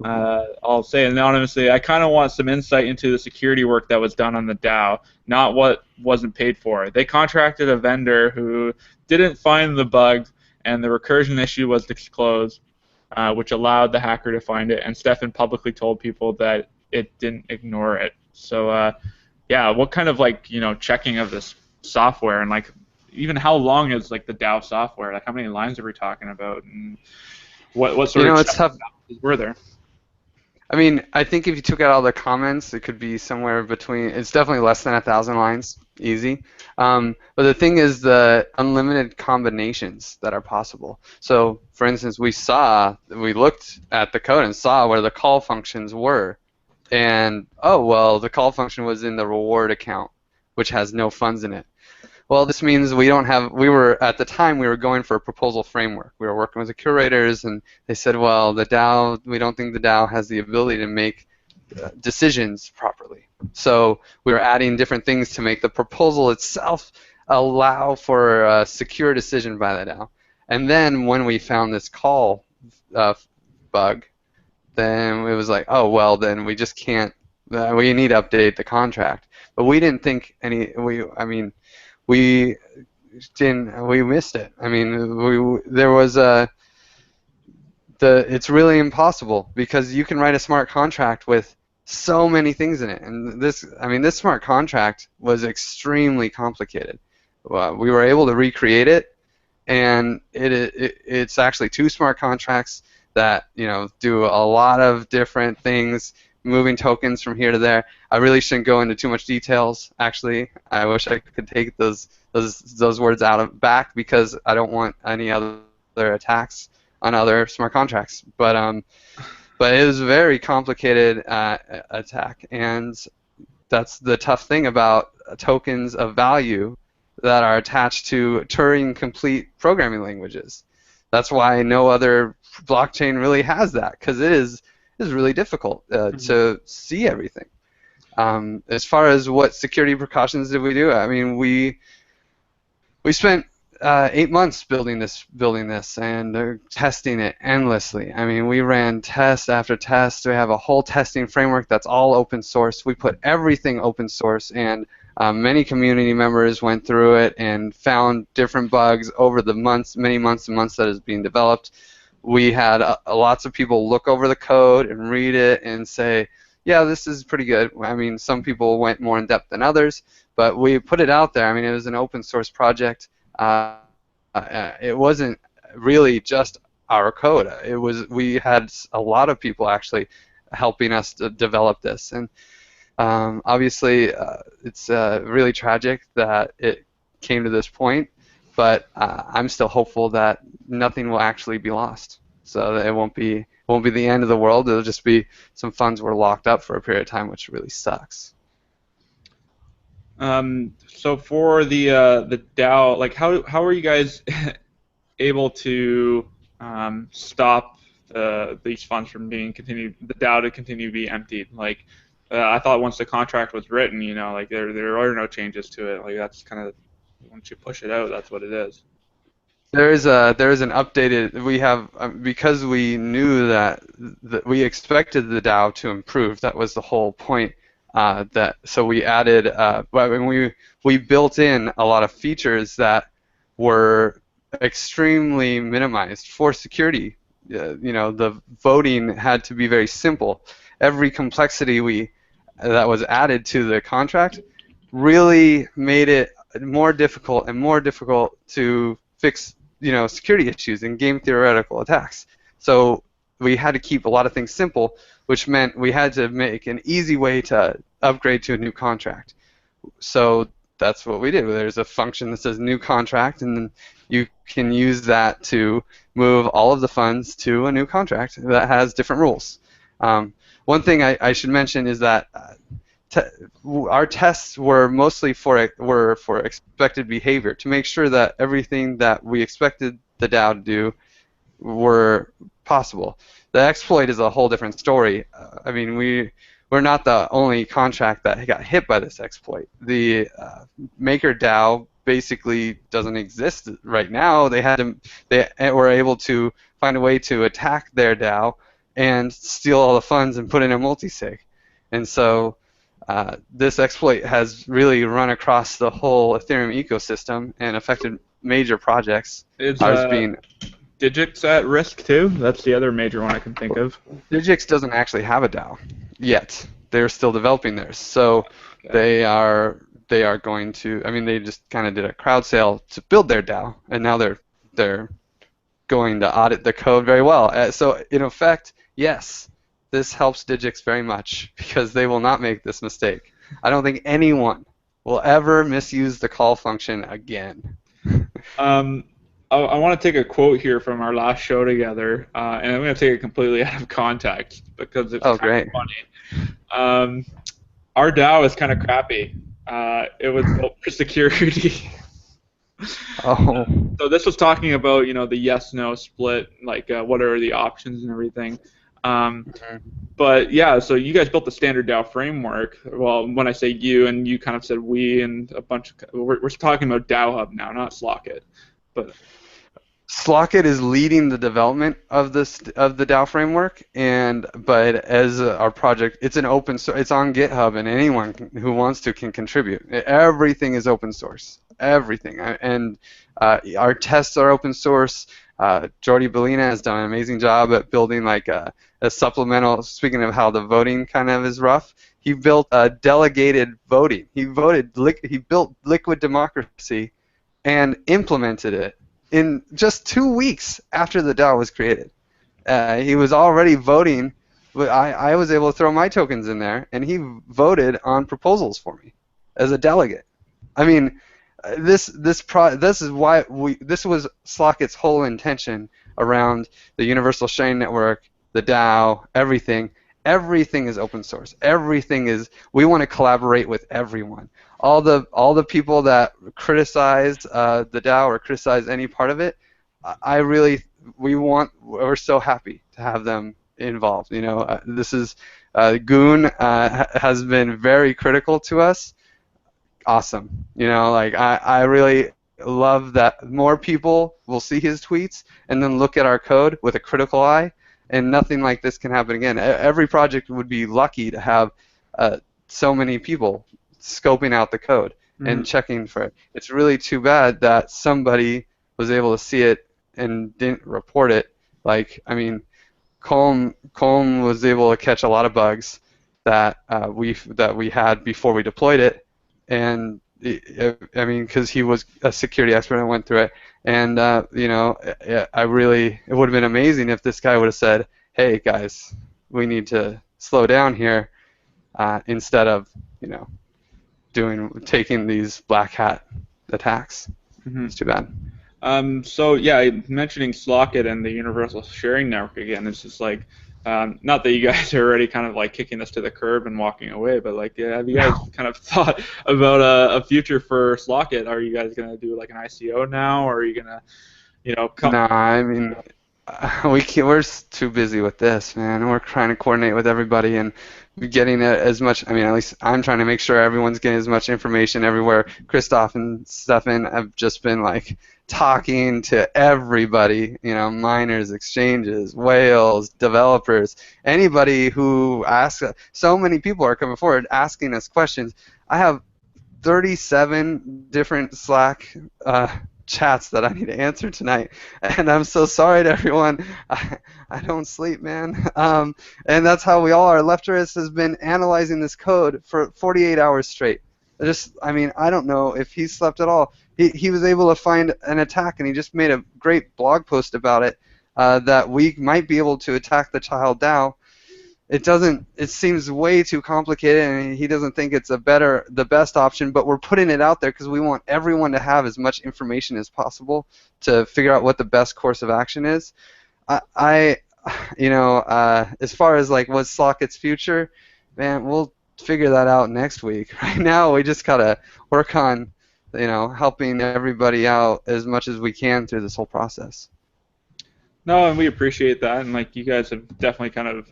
I'll say anonymously, I kind of want some insight into the security work that was done on the DAO, not what wasn't paid for. They contracted a vendor who didn't find the bug, and the recursion issue was disclosed, which allowed the hacker to find it, and Stefan publicly told people that it didn't ignore it. So, yeah, what kind of checking of this software, and even how long is the DAO software? Like, how many lines are we talking about, and what sort of it's tough. were there? I mean, I think if you took out all the comments, it could be somewhere between. It's definitely less than 1,000 lines, easy. But the thing is the unlimited combinations that are possible. So, for instance, we looked at the code and saw where the call functions were, and oh well, the call function was in the reward account, which has no funds in it. Well, this means we don't have. At the time we were going for a proposal framework. We were working with the curators, and they said, well, the DAO. We don't think the DAO has the ability to make decisions properly. So we were adding different things to make the proposal itself allow for a secure decision by the DAO. And then when we found this call bug, then it was like, oh well, then we just can't. We need to update the contract. But we didn't think any. We missed it. I mean, there was it's really impossible because you can write a smart contract with so many things in it, and this smart contract was extremely complicated. We were able to recreate it, and it's actually 2 smart contracts that do a lot of different things, moving tokens from here to there. I really shouldn't go into too much details. Actually, I wish I could take those words back because I don't want any other attacks on other smart contracts. But it was a very complicated attack, and that's the tough thing about tokens of value that are attached to Turing-complete programming languages. That's why no other blockchain really has that, because it is really difficult to see everything. As far as what security precautions did we do, I mean, we spent 8 months building this and testing it endlessly. I mean, we ran test after test. We have a whole testing framework that's all open source. We put everything open source, and many community members went through it and found different bugs over the many months and months that it's being developed. We had lots of people look over the code and read it and say, yeah, this is pretty good. I mean, some people went more in depth than others, but we put it out there. I mean, it was an open source project. It wasn't really just our code. We had a lot of people actually helping us to develop this, and obviously it's really tragic that it came to this point. But I'm still hopeful that nothing will actually be lost. So that it won't be the end of the world. It'll just be some funds were locked up for a period of time, which really sucks. So for the DAO, like how are you guys able to stop these funds from the DAO to continue to be emptied? Like I thought once the contract was written, like there are no changes to it. Like that's kind of, once you push it out, that's what it is. There is an updated. We have because we knew that we expected the DAO to improve. That was the whole point. So we added. We built in a lot of features that were extremely minimized for security. The voting had to be very simple. Every complexity that was added to the contract really made it more difficult to fix, security issues and game theoretical attacks. So we had to keep a lot of things simple, which meant we had to make an easy way to upgrade to a new contract. So that's what we did. There's a function that says new contract, and then you can use that to move all of the funds to a new contract that has different rules. One thing I should mention is that our tests were mostly for expected behavior, to make sure that everything that we expected the DAO to do were possible. The exploit is a whole different story. I mean, we're not the only contract that got hit by this exploit. The Maker DAO basically doesn't exist right now. They were able to find a way to attack their DAO and steal all the funds and put in a multisig. And so this exploit has really run across the whole Ethereum ecosystem and affected major projects. Is Jaxx at risk too? That's the other major one I can think of. Jaxx doesn't actually have a DAO yet. They're still developing theirs. So okay. They are going to. I mean, they just kind of did a crowd sale to build their DAO, and now they're going to audit the code very well. So in effect, yes, this helps Digix very much because they will not make this mistake. I don't think anyone will ever misuse the call function again. I want to take a quote here from our last show together, and I'm going to take it completely out of context because it's kind of funny. Our DAO is kind of crappy. It was built for security. Oh. So this was talking about, the yes/no split, like what are the options and everything. But yeah, so you guys built the standard DAO framework. Well, when I say you, and you kind of said we, and a bunch of, we're talking about DAO Hub now, not Slockit. But Slockit is leading the development of the DAO framework, but as our project, it's an open source. It's on GitHub, and anyone who wants to can contribute. Everything is open source. Everything, and our tests are open source. Jordi Bellina has done an amazing job at building like a supplemental. Speaking of how the voting kind of is rough, he built delegated voting. He built liquid democracy, and implemented it in just 2 weeks after the DAO was created. He was already voting. I was able to throw my tokens in there, and he voted on proposals for me as a delegate. I mean, this was Slockit's whole intention around the Universal Sharing Network, the DAO, everything. Everything is open source. We want to collaborate with everyone. All the people that criticize the DAO or criticize any part of it, we're so happy to have them involved. This is Goon has been very critical to us. Awesome. I really love that more people will see his tweets and then look at our code with a critical eye, and nothing like this can happen again. Every project would be lucky to have so many people scoping out the code and checking for it. It's really too bad that somebody was able to see it and didn't report it. Colm was able to catch a lot of bugs that we had before we deployed it, and because he was a security expert and went through it, and it would have been amazing if this guy would have said, "Hey guys, we need to slow down here," instead of taking these black hat attacks. It's too bad. So yeah, mentioning Slockit and the Universal Sharing Network again, it's just like, not that you guys are already kind of like kicking this to the curb and walking away, but like, have you guys kind of thought about a future for Slockit? Are you guys gonna do like an ICO now, or are you gonna, come? Nah, I mean, we're too busy with this, man. We're trying to coordinate with everybody and getting as much. I mean, at least I'm trying to make sure everyone's getting as much information everywhere. Christoph and Stefan have just been like talking to everybody, miners, exchanges, whales, developers, anybody who asks. So many people are coming forward asking us questions. I have 37 different Slack chats that I need to answer tonight, and I'm so sorry to everyone. I don't sleep, man. And that's how we all are. Lefterist has been analyzing this code for 48 hours straight. I don't know if he slept at all. He was able to find an attack, and he just made a great blog post about it, that we might be able to attack the child DAO. It seems way too complicated, and he doesn't think it's the best option, but we're putting it out there because we want everyone to have as much information as possible to figure out what the best course of action is. As far as like what's Slockit's future, man, we'll figure that out next week. Right now, we just gotta work on, helping everybody out as much as we can through this whole process. No, and we appreciate that, and like you guys have definitely kind of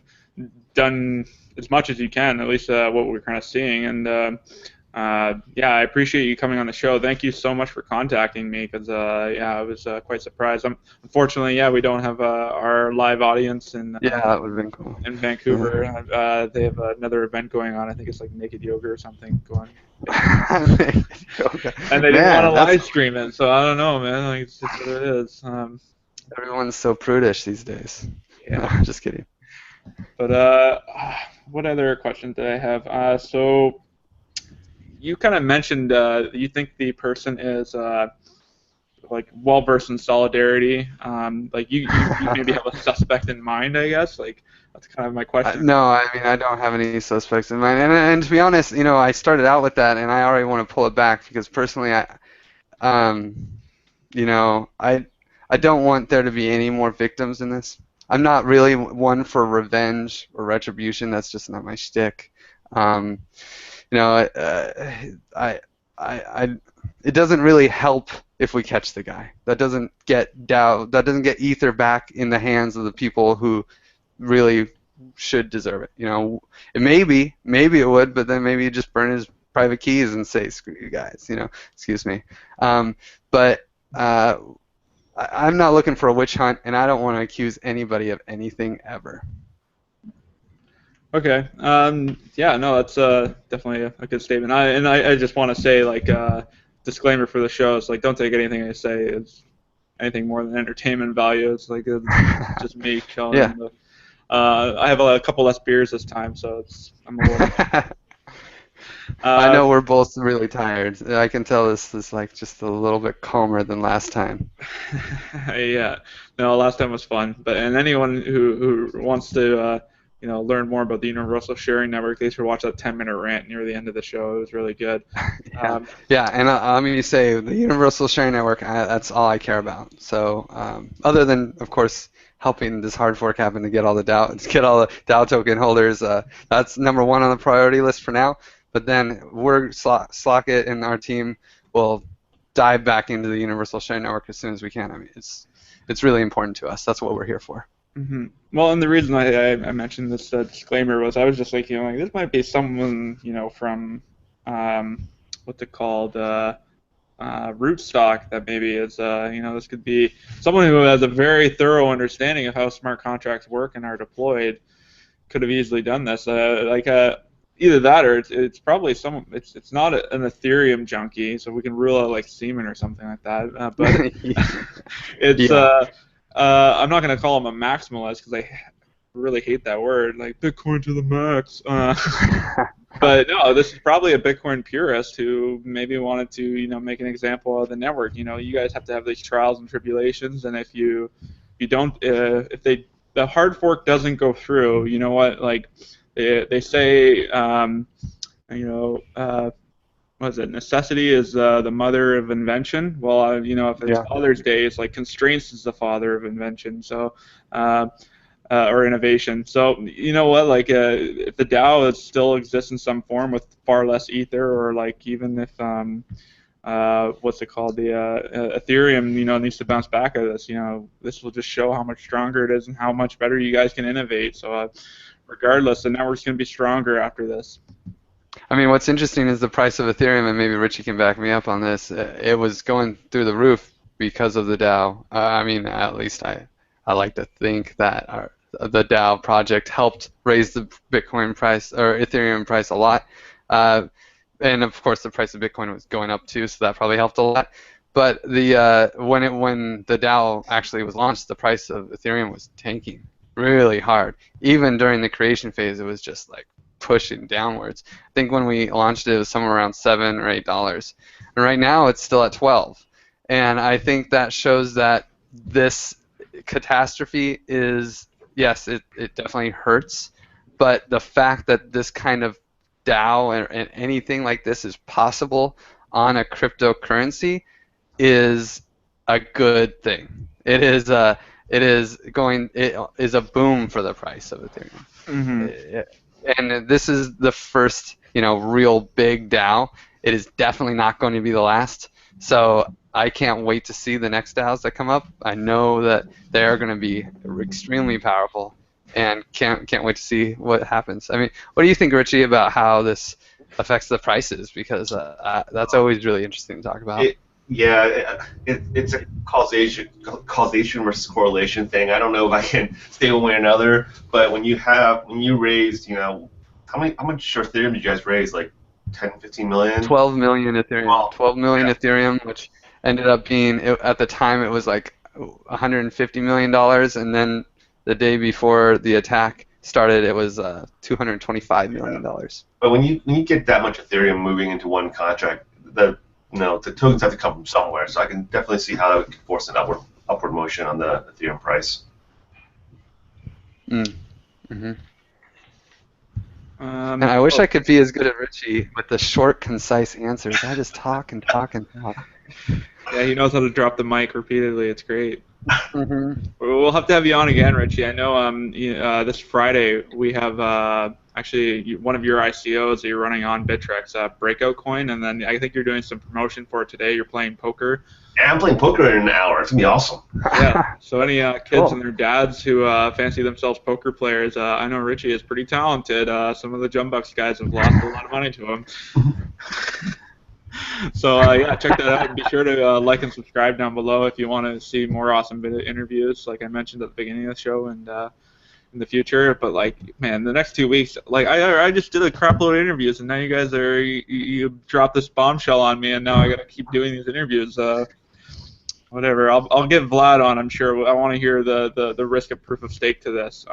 done as much as you can, at least what we're kind of seeing, and yeah, I appreciate you coming on the show. Thank you so much for contacting me, because I was quite surprised. Unfortunately, we don't have our live audience in that would have been cool. In Vancouver. They have another event going on. I think it's like Naked Yoga or something going. And they didn't want to live stream it, so I don't know, man. Like, it's just what it is. Everyone's so prudish these days. Yeah, just kidding. But what other questions did I have? So you kind of mentioned you think the person is like well versed in solidarity. Like you maybe have a suspect in mind, I guess. Like that's kind of my question. No, I mean, I don't have any suspects in mind. And to be honest, I started out with that, and I already want to pull it back because personally, I don't want there to be any more victims in this. I'm not really one for revenge or retribution. That's just not my shtick. It doesn't really help if we catch the guy. That doesn't get DAO. That doesn't get Ether back in the hands of the people who really should deserve it. Maybe it would, but then maybe you just burn his private keys and say, "Screw you guys." Excuse me. But I'm not looking for a witch hunt, and I don't want to accuse anybody of anything ever. Okay. Yeah. No, that's definitely a good statement. I just want to say, like, disclaimer for the show is like, don't take anything I say as anything more than entertainment value. It's like it's just me chilling. Yeah. I have a couple less beers this time, so I'm a little. I know we're both really tired. I can tell this is like just a little bit calmer than last time. Yeah. No, last time was fun. And anyone who wants to learn more about the Universal Sharing Network, they should watch that 10-minute rant near the end of the show. It was really good. Yeah, and let me say, the Universal Sharing Network, that's all I care about. So other than, of course, helping this hard fork happen to get all the DAO token holders, that's number one on the priority list for now. But then Slockit and our team will dive back into the Universal Sharing Network as soon as we can. I mean, it's really important to us. That's what we're here for. Mm-hmm. Well, and the reason I mentioned this disclaimer was I was just like, this might be someone, from what's it called, rootstock that maybe is, this could be someone who has a very thorough understanding of how smart contracts work and are deployed. Could have easily done this. Either that or it's probably someone. It's not an Ethereum junkie, so we can rule out like Seaman or something like that. But it's I'm not going to call him a maximalist because I really hate that word, like Bitcoin to the max. But no, this is probably a Bitcoin purist who maybe wanted to, make an example of the network. You guys have to have these trials and tribulations, and if you don't, if the hard fork doesn't go through, you know what, like they say, what is it? Necessity is the mother of invention. Well, if it's Father's Day, it's like constraints is the father of invention. So, or innovation. So, you know what? Like, if the DAO still exists in some form with far less ether, or like even if what's it called? The Ethereum, needs to bounce back out of this. This will just show how much stronger it is and how much better you guys can innovate. So, regardless, the network's going to be stronger after this. I mean, what's interesting is the price of Ethereum, and maybe Richie can back me up on this. It was going through the roof because of the DAO. I mean, at least I like to think that the DAO project helped raise the Bitcoin price or Ethereum price a lot. And of course, the price of Bitcoin was going up too, so that probably helped a lot. But when the DAO actually was launched, the price of Ethereum was tanking really hard. Even during the creation phase, it was just like pushing downwards. I think when we launched it was somewhere around $7 or $8, and right now it's still at 12. And I think that shows that this catastrophe is, yes, it definitely hurts, but the fact that this kind of DAO and anything like this is possible on a cryptocurrency is a good thing. It is a boom for the price of Ethereum. Mm-hmm. And this is the first, real big DAO. It is definitely not going to be the last. So I can't wait to see the next DAOs that come up. I know that they are going to be extremely powerful, and can't wait to see what happens. I mean, what do you think, Richie, about how this affects the prices? Because that's always really interesting to talk about. It's a causation versus correlation thing. I don't know if I can stay one way or another, but when you raised, how much Ethereum did you guys raise? Like 10, 15 million? 12 million Ethereum. Wow. 12 million Ethereum, which ended up being, at the time, it was like $150 million, and then the day before the attack started, it was $225 million. But when you get that much Ethereum moving into one contract, the the tokens have to come from somewhere. So I can definitely see how that would force an upward motion on the Ethereum price. Mm-hmm. And I wish I could be as good as Richie with the short, concise answers. I just talk and talk and talk. Yeah, he knows how to drop the mic repeatedly. It's great. Mm-hmm. We'll have to have you on again, Richie. I know this Friday we have actually one of your ICOs that you're running on Bittrex, Breakout Coin, and then I think you're doing some promotion for it today. You're playing poker. Yeah, I'm playing poker in an hour. It's going to be awesome. Yeah, so any kids and their dads who fancy themselves poker players, I know Richie is pretty talented. Some of the Jumbucks guys have lost a lot of money to him. So yeah, check that out. And be sure to like and subscribe down below if you want to see more awesome interviews, like I mentioned at the beginning of the show, and in the future. But like, man, the next 2 weeks, like I just did a crap load of interviews, and now you guys are you dropped this bombshell on me, and now I got to keep doing these interviews. Whatever, I'll get Vlad on. I'm sure. I want to hear the risk of proof of stake to this.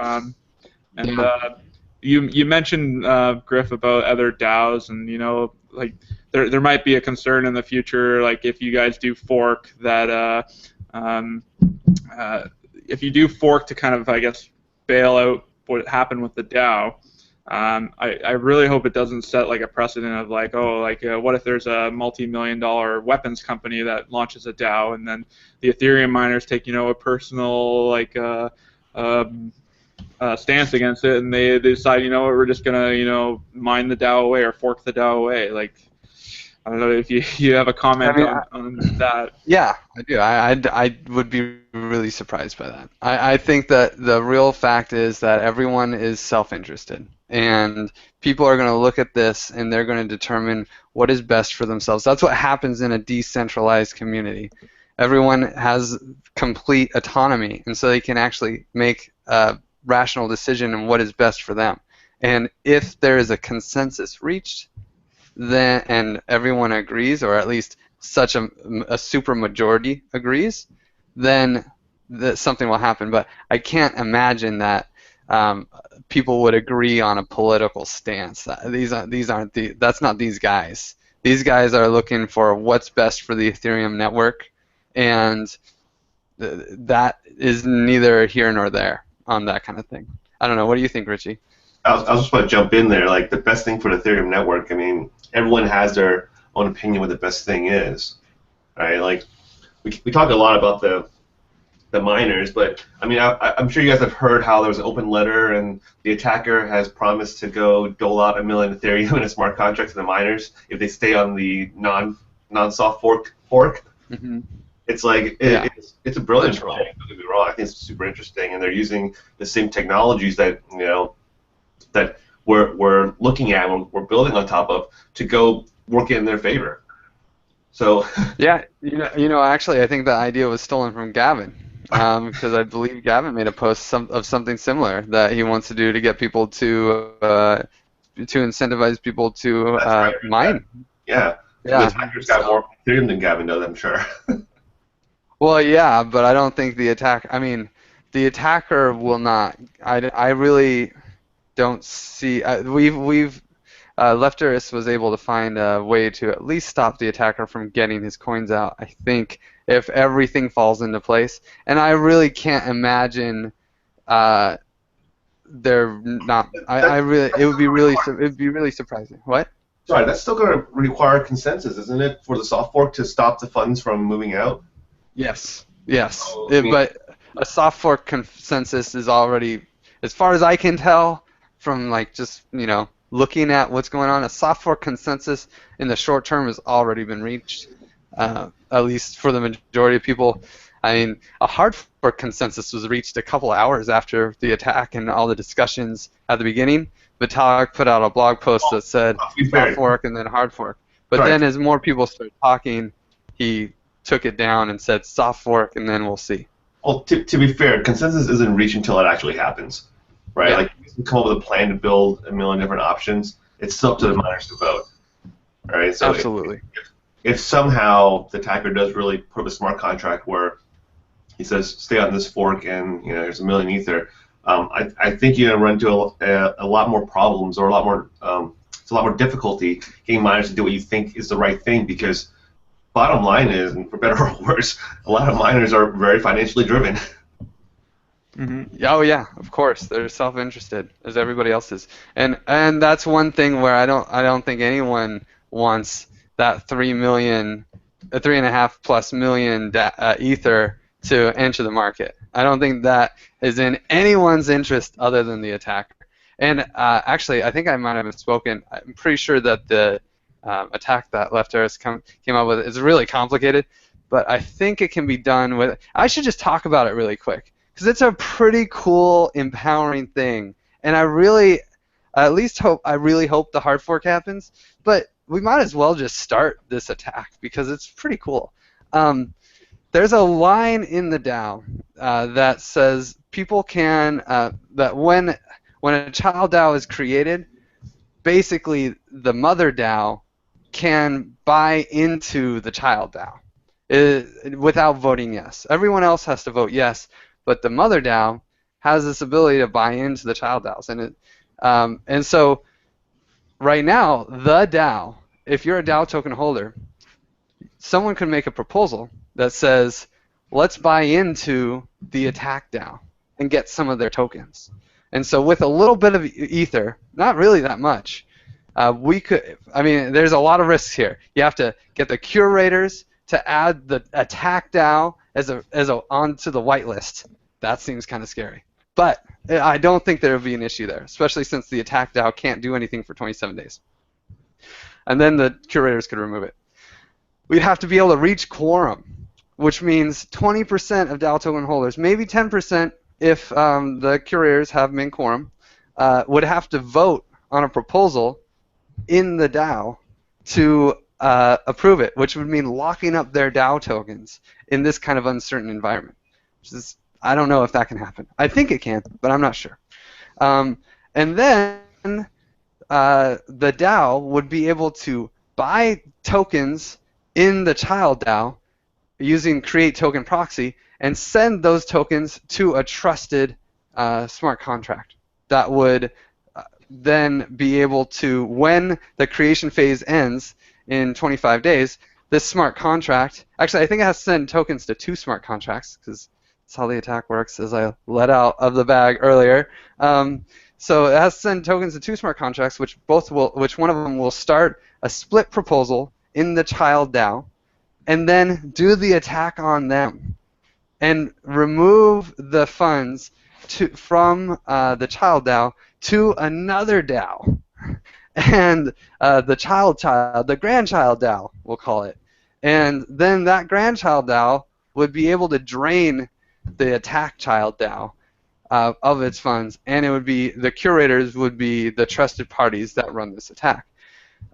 You mentioned Griff about other DAOs, and like there might be a concern in the future, like if you guys do fork that if you do fork to kind of, I guess, bail out what happened with the DAO. I really hope it doesn't set like a precedent of like, what if there's a multi-million-dollar weapons company that launches a DAO, and then the Ethereum miners take a personal stance against it, and they decide, we're just gonna mine the DAO away or fork the DAO away. Like, I don't know if you have a comment on that. Yeah, I do. I would be really surprised by that. I think that the real fact is that everyone is self-interested, and people are going to look at this and they're going to determine what is best for themselves. That's what happens in a decentralized community. Everyone has complete autonomy, and so they can actually make a rational decision on what is best for them. And if there is a consensus reached, then and everyone agrees, or at least such a super majority agrees, then something will happen. But I can't imagine that people would agree on a political stance. That's not these guys. These guys are looking for what's best for the Ethereum network, and that is neither here nor there on that kind of thing. I don't know. What do you think, Richie? I was just about to jump in there. Like, the best thing for the Ethereum network, I mean, everyone has their own opinion what the best thing is, right? Like, we talk a lot about the miners, but I mean, I'm sure you guys have heard how there was an open letter and the attacker has promised to go dole out 1 million Ethereum in a smart contract to the miners if they stay on the non-soft fork. Mm-hmm. It's like it's a brilliant plan. Don't get me wrong. I think it's super interesting, and they're using the same technologies that that we're looking at, we're building on top of, to go work in their favor. So yeah, actually, I think the idea was stolen from Gavin, because I believe Gavin made a post of something similar that he wants to do to get people to incentivize people to mine. Yeah. The attacker's got more Ethereum than Gavin does, I'm sure. Well, yeah, but I don't think the attacker will not. I really don't see. Lefterist was able to find a way to at least stop the attacker from getting his coins out, I think, if everything falls into place. And I really can't imagine they're not. It would be really surprising. What? Sorry, that's still going to require consensus, isn't it, for the soft fork to stop the funds from moving out? Yes. But a soft fork consensus is already, as far as I can tell, from like just looking at what's going on, a soft fork consensus in the short term has already been reached, at least for the majority of people. I mean, a hard fork consensus was reached a couple hours after the attack and all the discussions at the beginning. Vitalik put out a blog post that said soft fork and then hard fork. But then as more people started talking, he took it down and said soft fork and then we'll see. Well, to be fair, consensus isn't reached until it actually happens, right? Yeah. Like, you can come up with a plan to build 1 million different options. It's still up to the miners to vote, right? So absolutely. If somehow the attacker does really put up a smart contract where he says stay on this fork and there's 1 million ether, I think you're gonna run into a lot more problems, or it's a lot more difficulty getting miners to do what you think is the right thing, because bottom line is, and for better or worse, a lot of miners are very financially driven. Mm-hmm. Oh yeah, of course. They're self-interested, as everybody else is, and that's one thing where I don't think anyone wants that 3.5+ million ether to enter the market. I don't think that is in anyone's interest other than the attacker. And actually, I think I might have spoken. I'm pretty sure that the attack that Left Earth came up with is really complicated, but I think it can be done with. I should just talk about it really quick, because it's a pretty cool, empowering thing, and I really hope the hard fork happens. But we might as well just start this attack because it's pretty cool. There's a line in the DAO that says people can that when a child DAO is created, basically the mother DAO can buy into the child DAO without voting yes. Everyone else has to vote yes. But the mother DAO has this ability to buy into the child DAOs, and so right now the DAO, if you're a DAO token holder, someone could make a proposal that says, let's buy into the attack DAO and get some of their tokens. And so with a little bit of ether, not really that much, we could. I mean, there's a lot of risks here. You have to get the curators to add the attack DAO as a onto the whitelist. That seems kind of scary. But I don't think there will be an issue there, especially since the attack DAO can't do anything for 27 days. And then the curators could remove it. We'd have to be able to reach quorum, which means 20% of DAO token holders, maybe 10% if the curators have min quorum, would have to vote on a proposal in the DAO to approve it, which would mean locking up their DAO tokens in this kind of uncertain environment. Which is, I don't know if that can happen. I think it can, but I'm not sure. And then the DAO would be able to buy tokens in the child DAO using create token proxy and send those tokens to a trusted smart contract that would then be able to, when the creation phase ends in 25 days, this smart contract, actually I think it has to send tokens to 2 smart contracts, because that's how the attack works, as I let out of the bag earlier. So it has to send tokens to 2 smart contracts, which one of them will start a split proposal in the child DAO, and then do the attack on them, and remove the funds from the child DAO to another DAO, and the grandchild DAO, we'll call it, and then that grandchild DAO would be able to drain the attack child DAO of its funds, and it would be the curators would be the trusted parties that run this attack.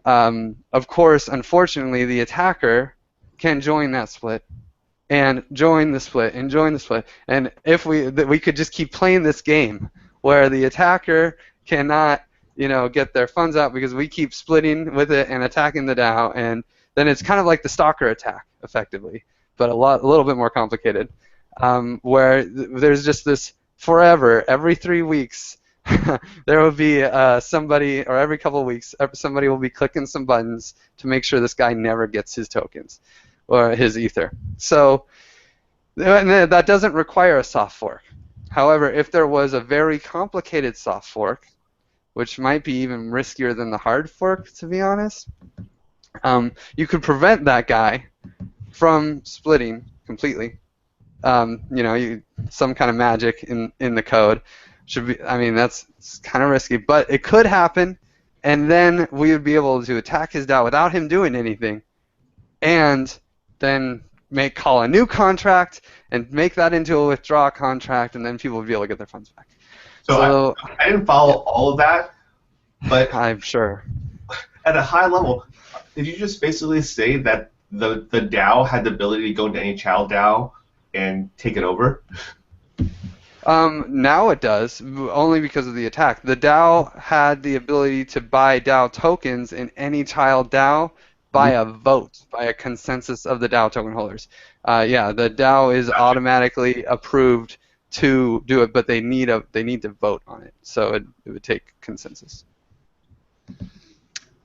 Of course, unfortunately, the attacker can join that split, and join the split, and join the split, and if we could just keep playing this game where the attacker cannot, get their funds out because we keep splitting with it and attacking the DAO, and then it's kind of like the stalker attack, effectively, but a little bit more complicated, where there's just this forever, every 3 weeks, there will be somebody, or every couple of weeks, somebody will be clicking some buttons to make sure this guy never gets his tokens or his ether. So that doesn't require a soft fork. However, if there was a very complicated soft fork, which might be even riskier than the hard fork, to be honest, you could prevent that guy from splitting completely. Some kind of magic in the code should be. I mean, that's kind of risky, but it could happen, and then we would be able to attack his DAO without him doing anything, and then call a new contract and make that into a withdraw contract, and then people would be able to get their funds back. So I didn't follow all of that, but I'm sure. At a high level, did you just basically say that the DAO had the ability to go into any child DAO and take it over? Now it does, only because of the attack. The DAO had the ability to buy DAO tokens in any child DAO by a vote, by a consensus of the DAO token holders. The DAO is automatically approved to do it, but they need to vote on it, so it would take consensus.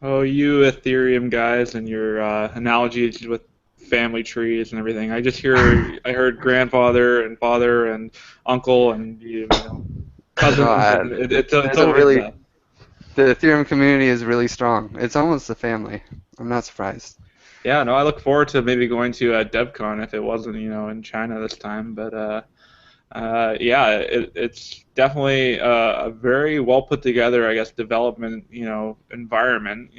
Oh, you Ethereum guys and your analogies with family trees and everything. I heard grandfather and father and uncle and cousins. No, And it's there's a always really the Ethereum community is really strong. It's almost a family. I'm not surprised. Yeah, no, I look forward to maybe going to DevCon if it wasn't, in China this time. But yeah, it's definitely a very well put together, I guess, development, environment.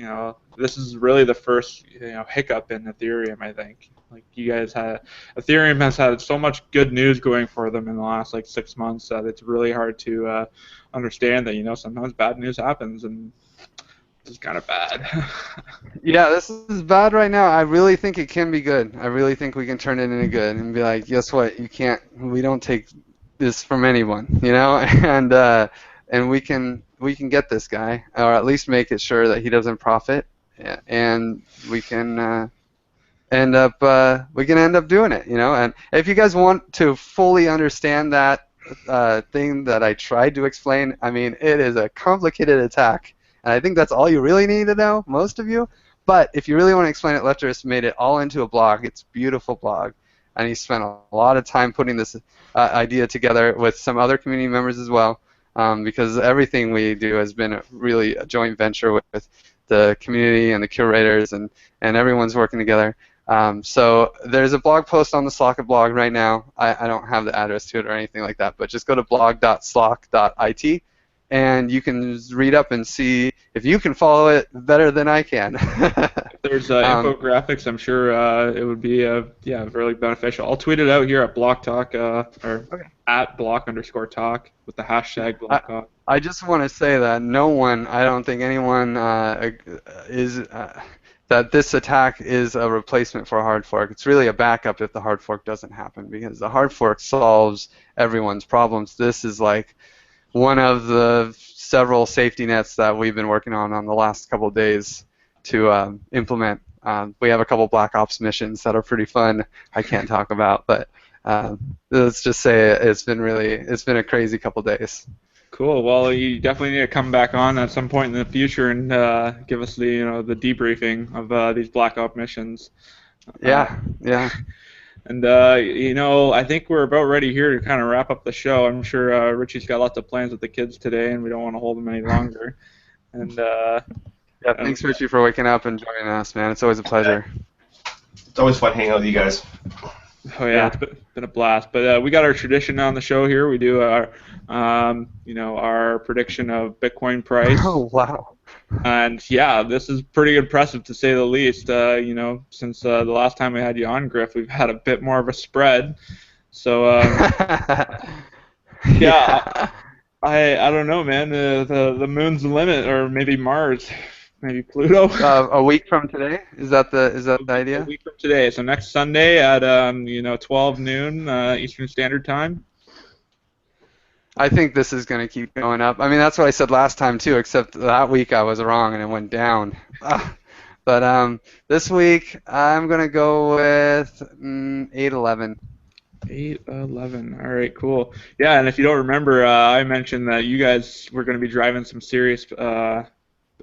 This is really the first, hiccup in Ethereum, I think. Like Ethereum has had so much good news going for them in the last 6 months that it's really hard to understand that, sometimes bad news happens, and this is kind of bad. Yeah, this is bad right now. I really think it can be good. I really think we can turn it into good and be like, guess what? We don't take this from anyone, and we can get this guy, or at least make it sure that he doesn't profit, and we can end up doing it, And if you guys want to fully understand that thing that I tried to explain, I mean, it is a complicated attack. And I think that's all you really need to know, most of you. But if you really want to explain it, Lecterus made it all into a blog. It's a beautiful blog. And he spent a lot of time putting this idea together with some other community members as well, because everything we do has been really a joint venture with the community and the curators, and everyone's working together. So there's a blog post on the Slock blog right now. I don't have the address to it or anything like that, but just go to blog.slock.it. And you can read up and see if you can follow it better than I can. If there's infographics, I'm sure it would be really beneficial. I'll tweet it out here at Blocktalk at block_talk with the hashtag Blocktalk. I just want to say that I don't think anyone that this attack is a replacement for a hard fork. It's really a backup if the hard fork doesn't happen, because the hard fork solves everyone's problems. This is like one of the several safety nets that we've been working on the last couple of days to implement. We have a couple Black Ops missions that are pretty fun. I can't talk about, but let's just say it's been a crazy couple of days. Cool. Well, you definitely need to come back on at some point in the future and give us the the debriefing of these Black Ops missions. Yeah. And, I think we're about ready here to kind of wrap up the show. I'm sure Richie's got lots of plans with the kids today, and we don't want to hold them any longer. And thanks, Richie, for waking up and joining us, man. It's always a pleasure. It's always fun hanging out with you guys. Oh, yeah. It's been a blast. But we got our tradition on the show here. We do our, our prediction of Bitcoin price. Oh, wow. And yeah, this is pretty impressive to say the least. Since the last time we had you on, Griff, we've had a bit more of a spread. So yeah, I don't know, man. The moon's the limit, or maybe Mars, maybe Pluto. A week from today? Is that the idea? A week from today. So next Sunday at 12 noon Eastern Standard Time. I think this is going to keep going up. I mean, that's what I said last time, too, except that week I was wrong and it went down. But this week I'm going to go with 811. 811. All right, cool. Yeah, and if you don't remember, I mentioned that you guys were going to be driving some serious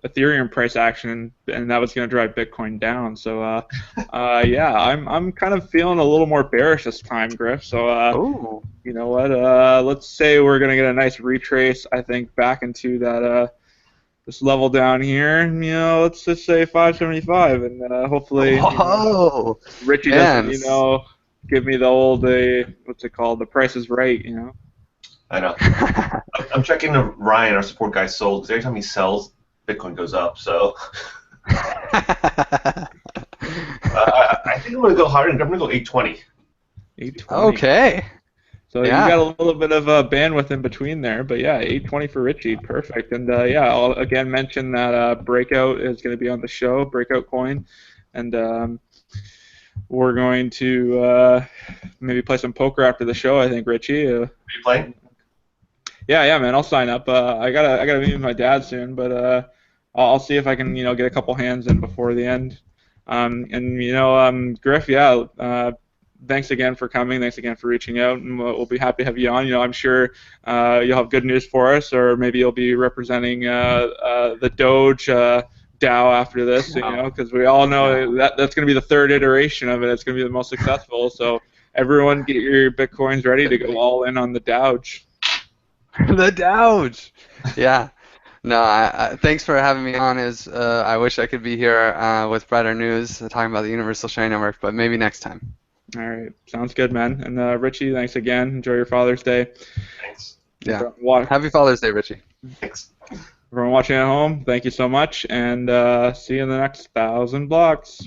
Ethereum price action, and that was going to drive Bitcoin down. So, yeah, I'm kind of feeling a little more bearish this time, Griff. So, you know what? Let's say we're going to get a nice retrace, I think, back into that this level down here. Let's just say 575, and hopefully, Richie doesn't, give me the old, what's it called? The Price is Right, I know. I'm checking Ryan, our support guy, sold, because every time he sells, Bitcoin goes up, so I think I'm going to go higher. I'm going to go 820. 820. Okay. So yeah. You got a little bit of bandwidth in between there, but yeah, 820 for Richie, perfect. And yeah, I'll again mention that Breakout is going to be on the show, Breakout Coin, and we're going to maybe play some poker after the show. I think, Richie. Are you playing? Yeah, man. I'll sign up. I gotta meet with my dad soon, but I'll see if I can, get a couple hands in before the end. And Griff, yeah. Thanks again for coming. Thanks again for reaching out, and we'll be happy to have you on. I'm sure you'll have good news for us, or maybe you'll be representing the Doge DAO after this, because we all know that's going to be the third iteration of it. It's going to be the most successful. So everyone, get your Bitcoins ready to go all in on the Doge. The Doge. Yeah. No, thanks for having me on. I wish I could be here with brighter news talking about the Universal Sharing Network, but maybe next time. All right. Sounds good, man. And Richie, thanks again. Enjoy your Father's Day. Thanks. Yeah. Happy Father's Day, Richie. Thanks. Everyone watching at home, thank you so much, and see you in the next 1,000 blocks.